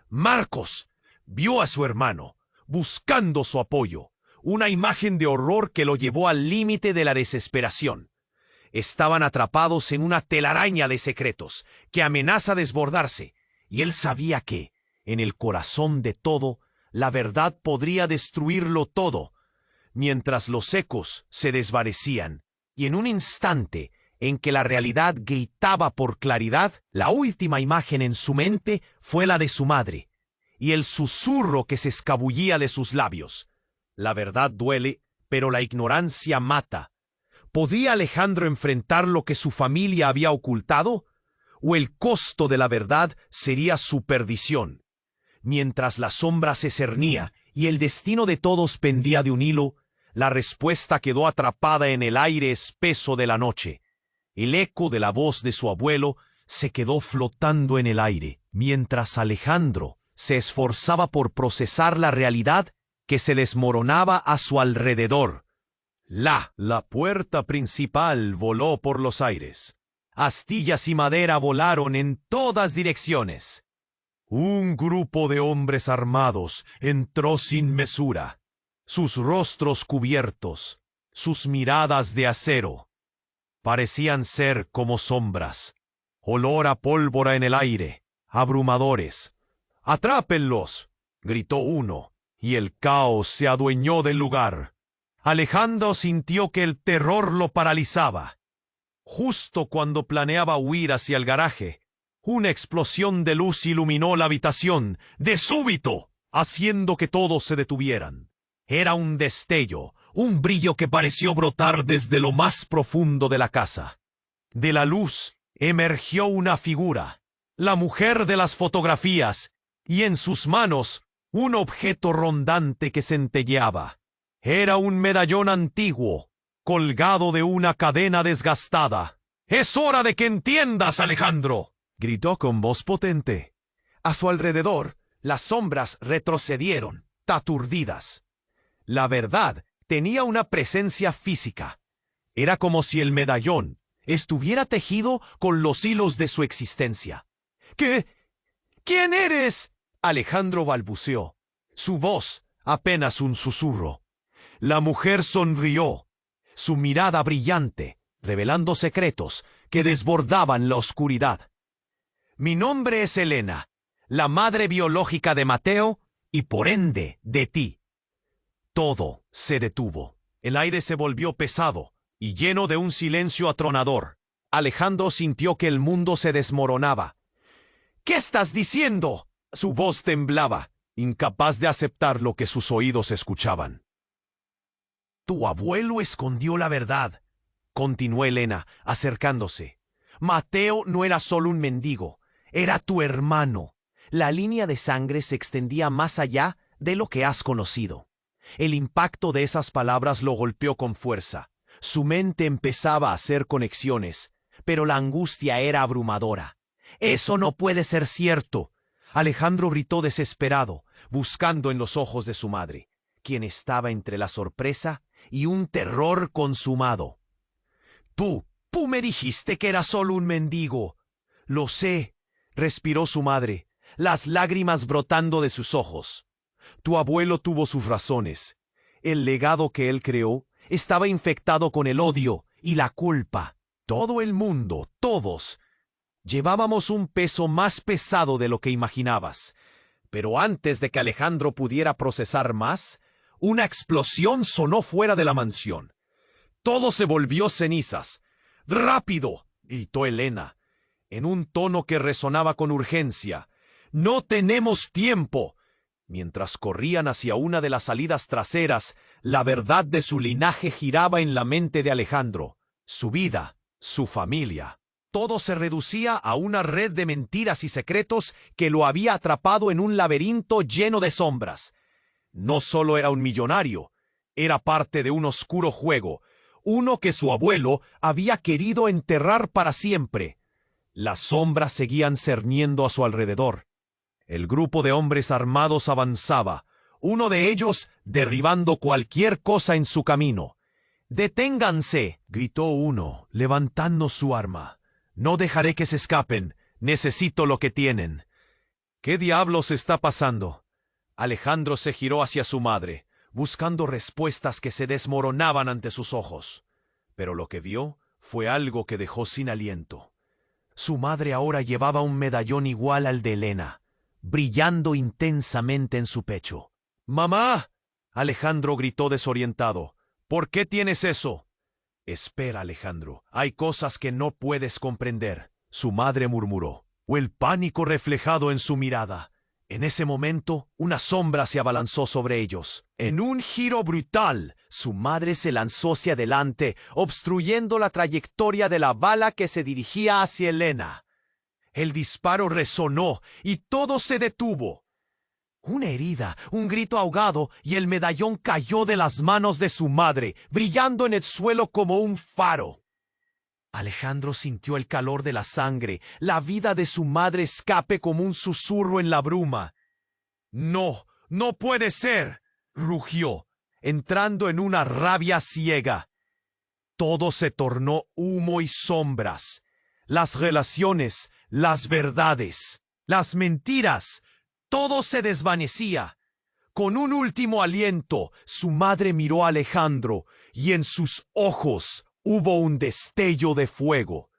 Marcos vio a su hermano, buscando su apoyo, una imagen de horror que lo llevó al límite de la desesperación. Estaban atrapados en una telaraña de secretos que amenaza desbordarse, y él sabía que, en el corazón de todo, la verdad podría destruirlo todo. Mientras los ecos se desvanecían, y en un instante en que la realidad gritaba por claridad, la última imagen en su mente fue la de su madre, y el susurro que se escabullía de sus labios. La verdad duele, pero la ignorancia mata. ¿Podía Alejandro enfrentar lo que su familia había ocultado? ¿O el costo de la verdad sería su perdición? Mientras la sombra se cernía y el destino de todos pendía de un hilo, la respuesta quedó atrapada en el aire espeso de la noche. El eco de la voz de su abuelo se quedó flotando en el aire, mientras Alejandro se esforzaba por procesar la realidad que se desmoronaba a su alrededor. La puerta principal voló por los aires. Astillas y madera volaron en todas direcciones. Un grupo de hombres armados entró sin mesura, sus rostros cubiertos, sus miradas de acero. Parecían ser como sombras, olor a pólvora en el aire, abrumadores. «¡Atrápenlos!», gritó uno, y el caos se adueñó del lugar. Alejandro sintió que el terror lo paralizaba. Justo cuando planeaba huir hacia el garaje, una explosión de luz iluminó la habitación, de súbito, haciendo que todos se detuvieran. Era un destello, un brillo que pareció brotar desde lo más profundo de la casa. De la luz emergió una figura, la mujer de las fotografías, y en sus manos un objeto rondante que centelleaba. Era un medallón antiguo, colgado de una cadena desgastada. «¡Es hora de que entiendas, Alejandro!», gritó con voz potente. A su alrededor, las sombras retrocedieron, aturdidas. La verdad tenía una presencia física. Era como si el medallón, estuviera tejido con los hilos de su existencia. ¿Quién eres? Alejandro balbuceó, su voz apenas un susurro. La mujer sonrió, su mirada brillante, revelando secretos que desbordaban la oscuridad. Mi nombre es Helena, la madre biológica de Mateo y por ende de ti. Todo se detuvo. El aire se volvió pesado y lleno de un silencio atronador. Alejandro sintió que el mundo se desmoronaba. ¿Qué estás diciendo? Su voz temblaba, incapaz de aceptar lo que sus oídos escuchaban. Tu abuelo escondió la verdad, continuó Helena, acercándose. Mateo no era solo un mendigo, era tu hermano. La línea de sangre se extendía más allá de lo que has conocido. El impacto de esas palabras lo golpeó con fuerza. Su mente empezaba a hacer conexiones, pero la angustia era abrumadora. «Eso no puede ser cierto», Alejandro gritó desesperado, buscando en los ojos de su madre, quien estaba entre la sorpresa y un terror consumado. Tú me dijiste que era solo un mendigo». «Lo sé», respiró su madre, las lágrimas brotando de sus ojos. «Tu abuelo tuvo sus razones. El legado que él creó estaba infectado con el odio y la culpa. Todo el mundo, todos, llevábamos un peso más pesado de lo que imaginabas». Pero antes de que Alejandro pudiera procesar más, una explosión sonó fuera de la mansión. Todo se volvió cenizas. «¡Rápido!», gritó Helena, en un tono que resonaba con urgencia. «¡No tenemos tiempo!». Mientras corrían hacia una de las salidas traseras, la verdad de su linaje giraba en la mente de Alejandro. Su vida, su familia. Todo se reducía a una red de mentiras y secretos que lo había atrapado en un laberinto lleno de sombras. No solo era un millonario, era parte de un oscuro juego, uno que su abuelo había querido enterrar para siempre. Las sombras seguían cerniendo a su alrededor. El grupo de hombres armados avanzaba, uno de ellos derribando cualquier cosa en su camino. «¡Deténganse!», gritó uno, levantando su arma. «No dejaré que se escapen. Necesito lo que tienen». «¿Qué diablos está pasando?». Alejandro se giró hacia su madre, buscando respuestas que se desmoronaban ante sus ojos. Pero lo que vio fue algo que dejó sin aliento. Su madre ahora llevaba un medallón igual al de Helena, brillando intensamente en su pecho. «¡Mamá!», Alejandro gritó desorientado. «¿Por qué tienes eso?». «Espera, Alejandro, hay cosas que no puedes comprender», su madre murmuró, o el pánico reflejado en su mirada. En ese momento, una sombra se abalanzó sobre ellos. En un giro brutal, su madre se lanzó hacia adelante, obstruyendo la trayectoria de la bala que se dirigía hacia Helena. El disparo resonó y todo se detuvo. Una herida, un grito ahogado y el medallón cayó de las manos de su madre, brillando en el suelo como un faro. Alejandro sintió el calor de la sangre, la vida de su madre escape como un susurro en la bruma. «No, no puede ser», rugió, entrando en una rabia ciega. Todo se tornó humo y sombras. Las relaciones, las verdades, las mentiras, todo se desvanecía. Con un último aliento, su madre miró a Alejandro y en sus ojos hubo un destello de fuego.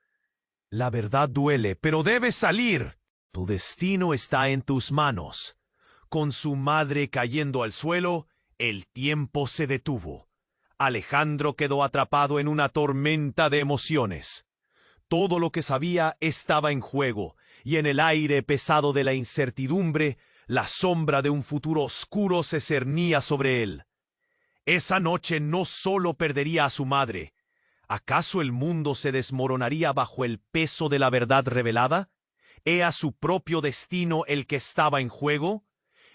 «La verdad duele, pero debes salir. Tu destino está en tus manos». Con su madre cayendo al suelo, el tiempo se detuvo. Alejandro quedó atrapado en una tormenta de emociones. Todo lo que sabía estaba en juego, y en el aire pesado de la incertidumbre, la sombra de un futuro oscuro se cernía sobre él. Esa noche no solo perdería a su madre. ¿Acaso el mundo se desmoronaría bajo el peso de la verdad revelada? ¿Era su propio destino el que estaba en juego?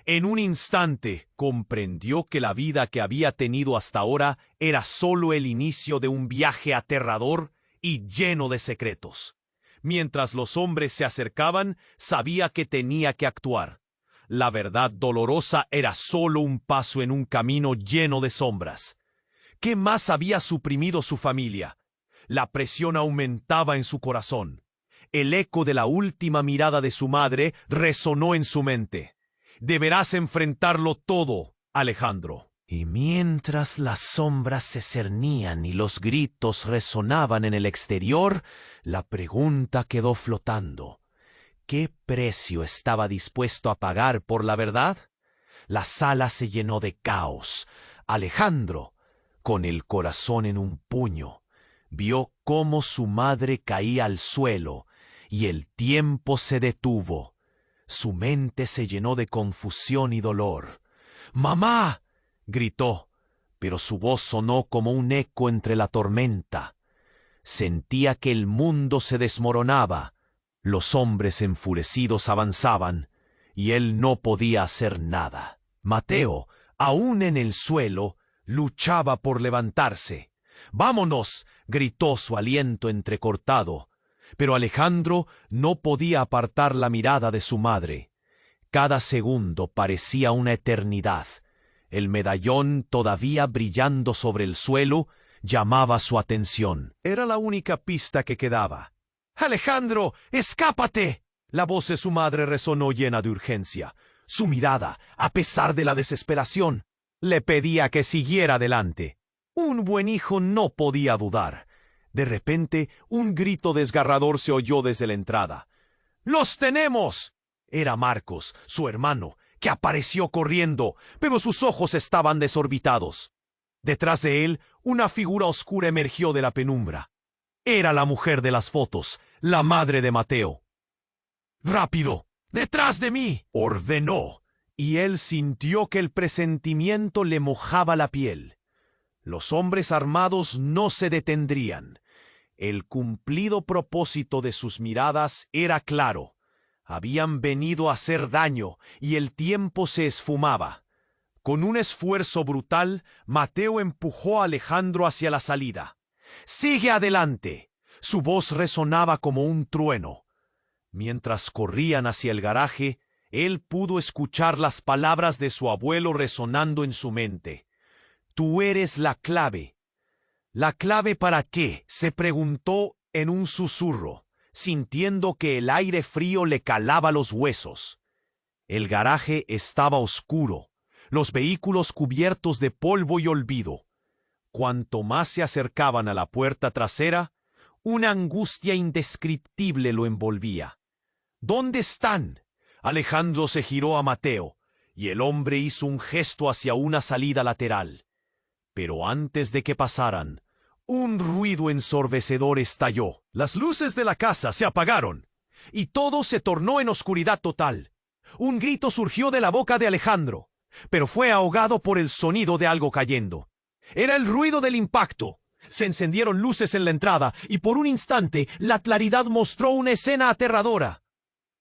En un instante comprendió que la vida que había tenido hasta ahora era solo el inicio de un viaje aterrador y lleno de secretos. Mientras los hombres se acercaban, sabía que tenía que actuar. La verdad dolorosa era solo un paso en un camino lleno de sombras. ¿Qué más había suprimido su familia? La presión aumentaba en su corazón. El eco de la última mirada de su madre resonó en su mente. Deberás enfrentarlo todo, Alejandro. Y mientras las sombras se cernían y los gritos resonaban en el exterior, la pregunta quedó flotando. ¿Qué precio estaba dispuesto a pagar por la verdad? La sala se llenó de caos. Alejandro, con el corazón en un puño, vio cómo su madre caía al suelo y el tiempo se detuvo. Su mente se llenó de confusión y dolor. ¡Mamá!, gritó, pero su voz sonó como un eco entre la tormenta. Sentía que el mundo se desmoronaba. Los hombres enfurecidos avanzaban, y él no podía hacer nada. Mateo, aún en el suelo, luchaba por levantarse. ¡Vámonos!, gritó su aliento entrecortado. Pero Alejandro no podía apartar la mirada de su madre. Cada segundo parecía una eternidad. El medallón, todavía brillando sobre el suelo, llamaba su atención. Era la única pista que quedaba. ¡Alejandro, escápate! La voz de su madre resonó llena de urgencia. Su mirada, a pesar de la desesperación, le pedía que siguiera adelante. Un buen hijo no podía dudar. De repente, un grito desgarrador se oyó desde la entrada. ¡Los tenemos! Era Marcos, su hermano, que apareció corriendo, pero sus ojos estaban desorbitados. Detrás de él, una figura oscura emergió de la penumbra. Era la mujer de las fotos, la madre de Mateo. ¡Rápido! ¡Detrás de mí!, ordenó, y él sintió que el presentimiento le mojaba la piel. Los hombres armados no se detendrían. El cumplido propósito de sus miradas era claro. Habían venido a hacer daño y el tiempo se esfumaba. Con un esfuerzo brutal, Mateo empujó a Alejandro hacia la salida. ¡Sigue adelante! Su voz resonaba como un trueno. Mientras corrían hacia el garaje, él pudo escuchar las palabras de su abuelo resonando en su mente. «Tú eres la clave». ¿La clave para qué?, se preguntó en un susurro, sintiendo que el aire frío le calaba los huesos. El garaje estaba oscuro, los vehículos cubiertos de polvo y olvido. Cuanto más se acercaban a la puerta trasera, una angustia indescriptible lo envolvía. ¿Dónde están? Alejandro se giró a Mateo, y el hombre hizo un gesto hacia una salida lateral. Pero antes de que pasaran, un ruido ensordecedor estalló. Las luces de la casa se apagaron, y todo se tornó en oscuridad total. Un grito surgió de la boca de Alejandro, pero fue ahogado por el sonido de algo cayendo. Era el ruido del impacto. Se encendieron luces en la entrada, y por un instante la claridad mostró una escena aterradora.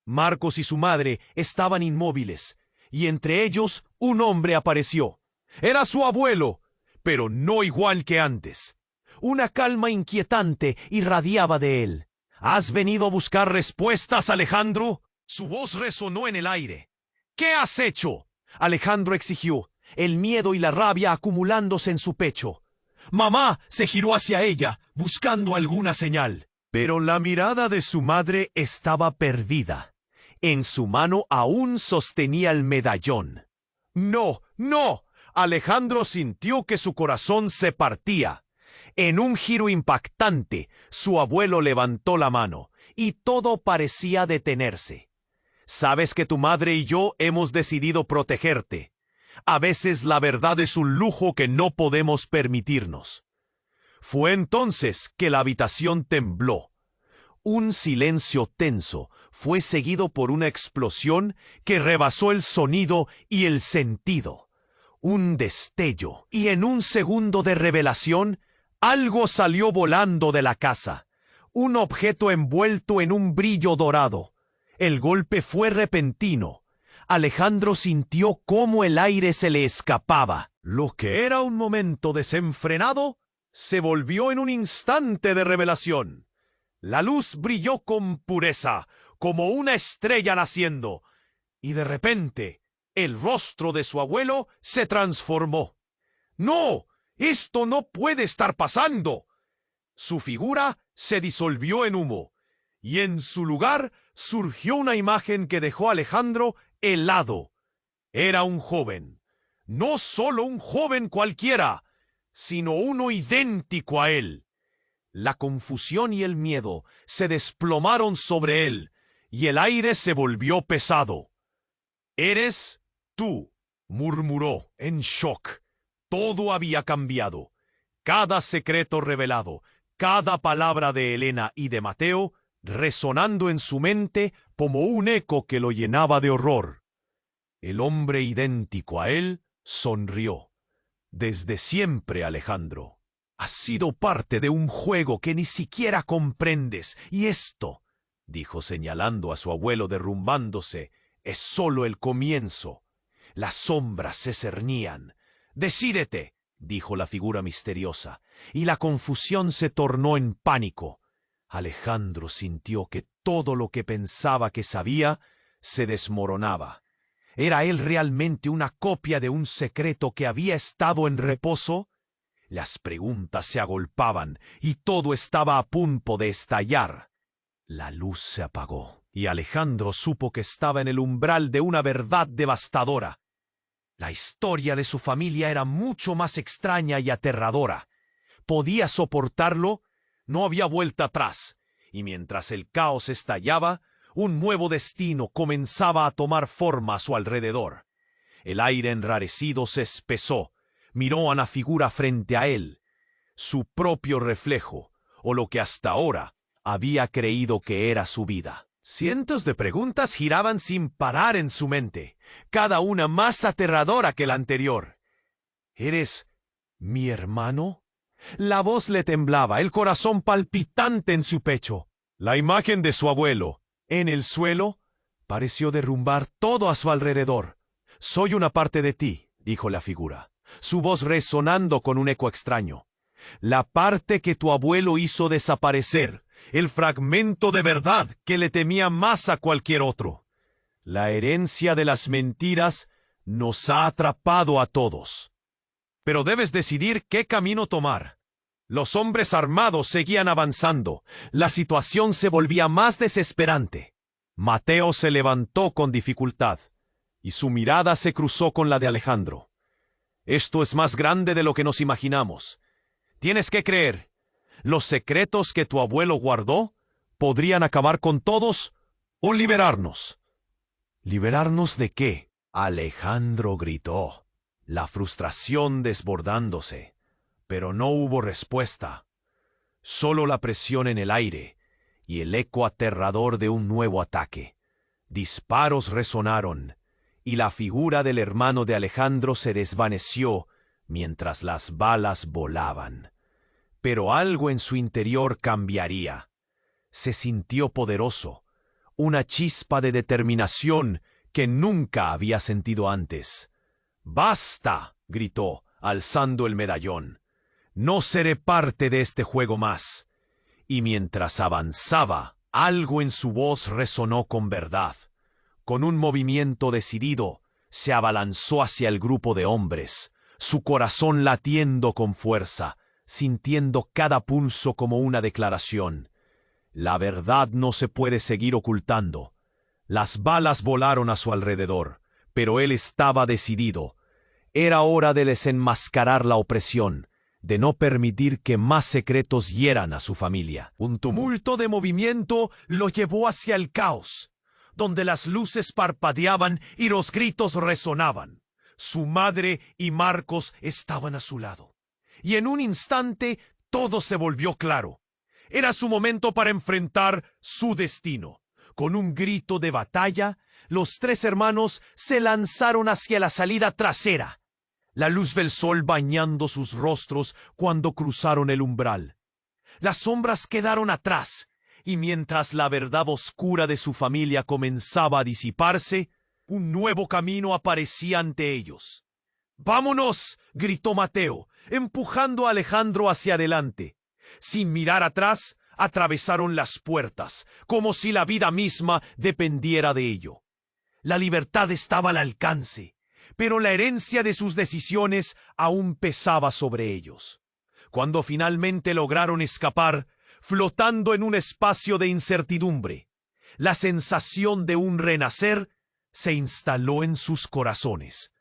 Marcos y su madre estaban inmóviles, y entre ellos un hombre apareció. Era su abuelo, pero no igual que antes. Una calma inquietante irradiaba de él. ¿Has venido a buscar respuestas, Alejandro? Su voz resonó en el aire. ¿Qué has hecho?, Alejandro exigió, el miedo y la rabia acumulándose en su pecho. Mamá se giró hacia ella, buscando alguna señal. Pero la mirada de su madre estaba perdida. En su mano aún sostenía el medallón. ¡No, no! Alejandro sintió que su corazón se partía. En un giro impactante, su abuelo levantó la mano, y todo parecía detenerse. Sabes que tu madre y yo hemos decidido protegerte. A veces la verdad es un lujo que no podemos permitirnos. Fue entonces que la habitación tembló. Un silencio tenso fue seguido por una explosión que rebasó el sonido y el sentido. Un destello, y en un segundo de revelación, algo salió volando de la casa. Un objeto envuelto en un brillo dorado. El golpe fue repentino. Alejandro sintió cómo el aire se le escapaba. Lo que era un momento desenfrenado se volvió en un instante de revelación. La luz brilló con pureza, como una estrella naciendo, y de repente el rostro de su abuelo se transformó. ¡No! ¡Esto no puede estar pasando! Su figura se disolvió en humo, y en su lugar surgió una imagen que dejó a Alejandro helado. Era un joven, no solo un joven cualquiera, sino uno idéntico a él. La confusión y el miedo se desplomaron sobre él, y el aire se volvió pesado. «Eres tú», murmuró en shock. Todo había cambiado. Cada secreto revelado, cada palabra de Helena y de Mateo, resonando en su mente como un eco que lo llenaba de horror. El hombre idéntico a él sonrió. «Desde siempre, Alejandro. Has sido parte de un juego que ni siquiera comprendes, y esto», dijo señalando a su abuelo derrumbándose, «es solo el comienzo». Las sombras se cernían. «Decídete», dijo la figura misteriosa, y la confusión se tornó en pánico. Alejandro sintió que todo lo que pensaba que sabía se desmoronaba. ¿Era él realmente una copia de un secreto que había estado en reposo? Las preguntas se agolpaban y todo estaba a punto de estallar. La luz se apagó y Alejandro supo que estaba en el umbral de una verdad devastadora. La historia de su familia era mucho más extraña y aterradora. ¿Podía soportarlo? No había vuelta atrás, y mientras el caos estallaba, un nuevo destino comenzaba a tomar forma a su alrededor. El aire enrarecido se espesó. Miró a la figura frente a él. Su propio reflejo, o lo que hasta ahora había creído que era su vida. Cientos de preguntas giraban sin parar en su mente, cada una más aterradora que la anterior. ¿Eres mi hermano? La voz le temblaba, el corazón palpitante en su pecho. La imagen de su abuelo, en el suelo, pareció derrumbar todo a su alrededor. «Soy una parte de ti», dijo la figura, su voz resonando con un eco extraño. «La parte que tu abuelo hizo desaparecer, el fragmento de verdad que le temía más a cualquier otro. La herencia de las mentiras nos ha atrapado a todos. Pero debes decidir qué camino tomar». Los hombres armados seguían avanzando. La situación se volvía más desesperante. Mateo se levantó con dificultad, y su mirada se cruzó con la de Alejandro. «Esto es más grande de lo que nos imaginamos. Tienes que creer. Los secretos que tu abuelo guardó podrían acabar con todos o liberarnos». «¿Liberarnos de qué?», Alejandro gritó, la frustración desbordándose. Pero no hubo respuesta. Solo la presión en el aire y el eco aterrador de un nuevo ataque. Disparos resonaron, y la figura del hermano de Alejandro se desvaneció mientras las balas volaban. Pero algo en su interior cambiaría. Se sintió poderoso, una chispa de determinación que nunca había sentido antes. «¡Basta!», gritó, alzando el medallón. «No seré parte de este juego más». Y mientras avanzaba, algo en su voz resonó con verdad. Con un movimiento decidido, se abalanzó hacia el grupo de hombres, su corazón latiendo con fuerza, sintiendo cada pulso como una declaración. La verdad no se puede seguir ocultando. Las balas volaron a su alrededor, pero él estaba decidido. Era hora de desenmascarar la opresión, de no permitir que más secretos hieran a su familia. Un tumulto de movimiento lo llevó hacia el caos, donde las luces parpadeaban y los gritos resonaban. Su madre y Marcos estaban a su lado. Y en un instante todo se volvió claro. Era su momento para enfrentar su destino. Con un grito de batalla, los tres hermanos se lanzaron hacia la salida trasera, la luz del sol bañando sus rostros cuando cruzaron el umbral. Las sombras quedaron atrás, y mientras la verdad oscura de su familia comenzaba a disiparse, un nuevo camino aparecía ante ellos. «¡Vámonos!», gritó Mateo, empujando a Alejandro hacia adelante. Sin mirar atrás, atravesaron las puertas, como si la vida misma dependiera de ello. La libertad estaba al alcance, pero la herencia de sus decisiones aún pesaba sobre ellos. cuando finalmente lograron escapar, flotando en un espacio de incertidumbre, la sensación de un renacer se instaló en sus corazones.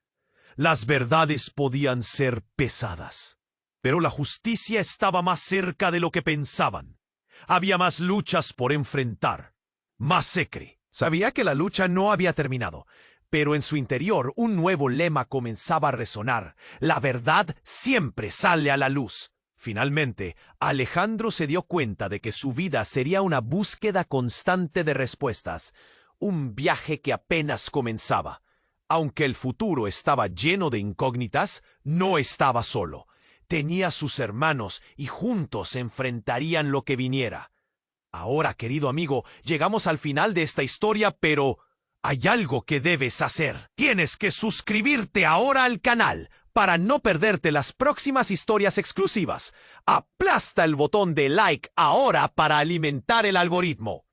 Las verdades podían ser pesadas, pero la justicia estaba más cerca de lo que pensaban. Había más luchas por enfrentar. Masacre sabía que la lucha no había terminado, pero en su interior un nuevo lema comenzaba a resonar: la verdad siempre sale a la luz. Finalmente, Alejandro se dio cuenta de que su vida sería una búsqueda constante de respuestas, un viaje que apenas comenzaba. Aunque el futuro estaba lleno de incógnitas, no estaba solo. Tenía a sus hermanos y juntos enfrentarían lo que viniera. Ahora, querido amigo, llegamos al final de esta historia, pero hay algo que debes hacer. Tienes que suscribirte ahora al canal para no perderte las próximas historias exclusivas. Aplasta el botón de like ahora para alimentar el algoritmo.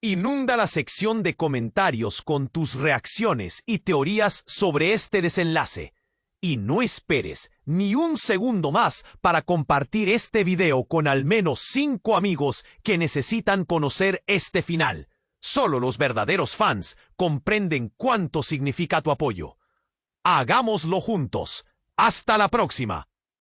Inunda la sección de comentarios con tus reacciones y teorías sobre este desenlace. Y no esperes ni un segundo más para compartir este video con al menos 5 amigos que necesitan conocer este final. Solo los verdaderos fans comprenden cuánto significa tu apoyo. Hagámoslo juntos. ¡Hasta la próxima!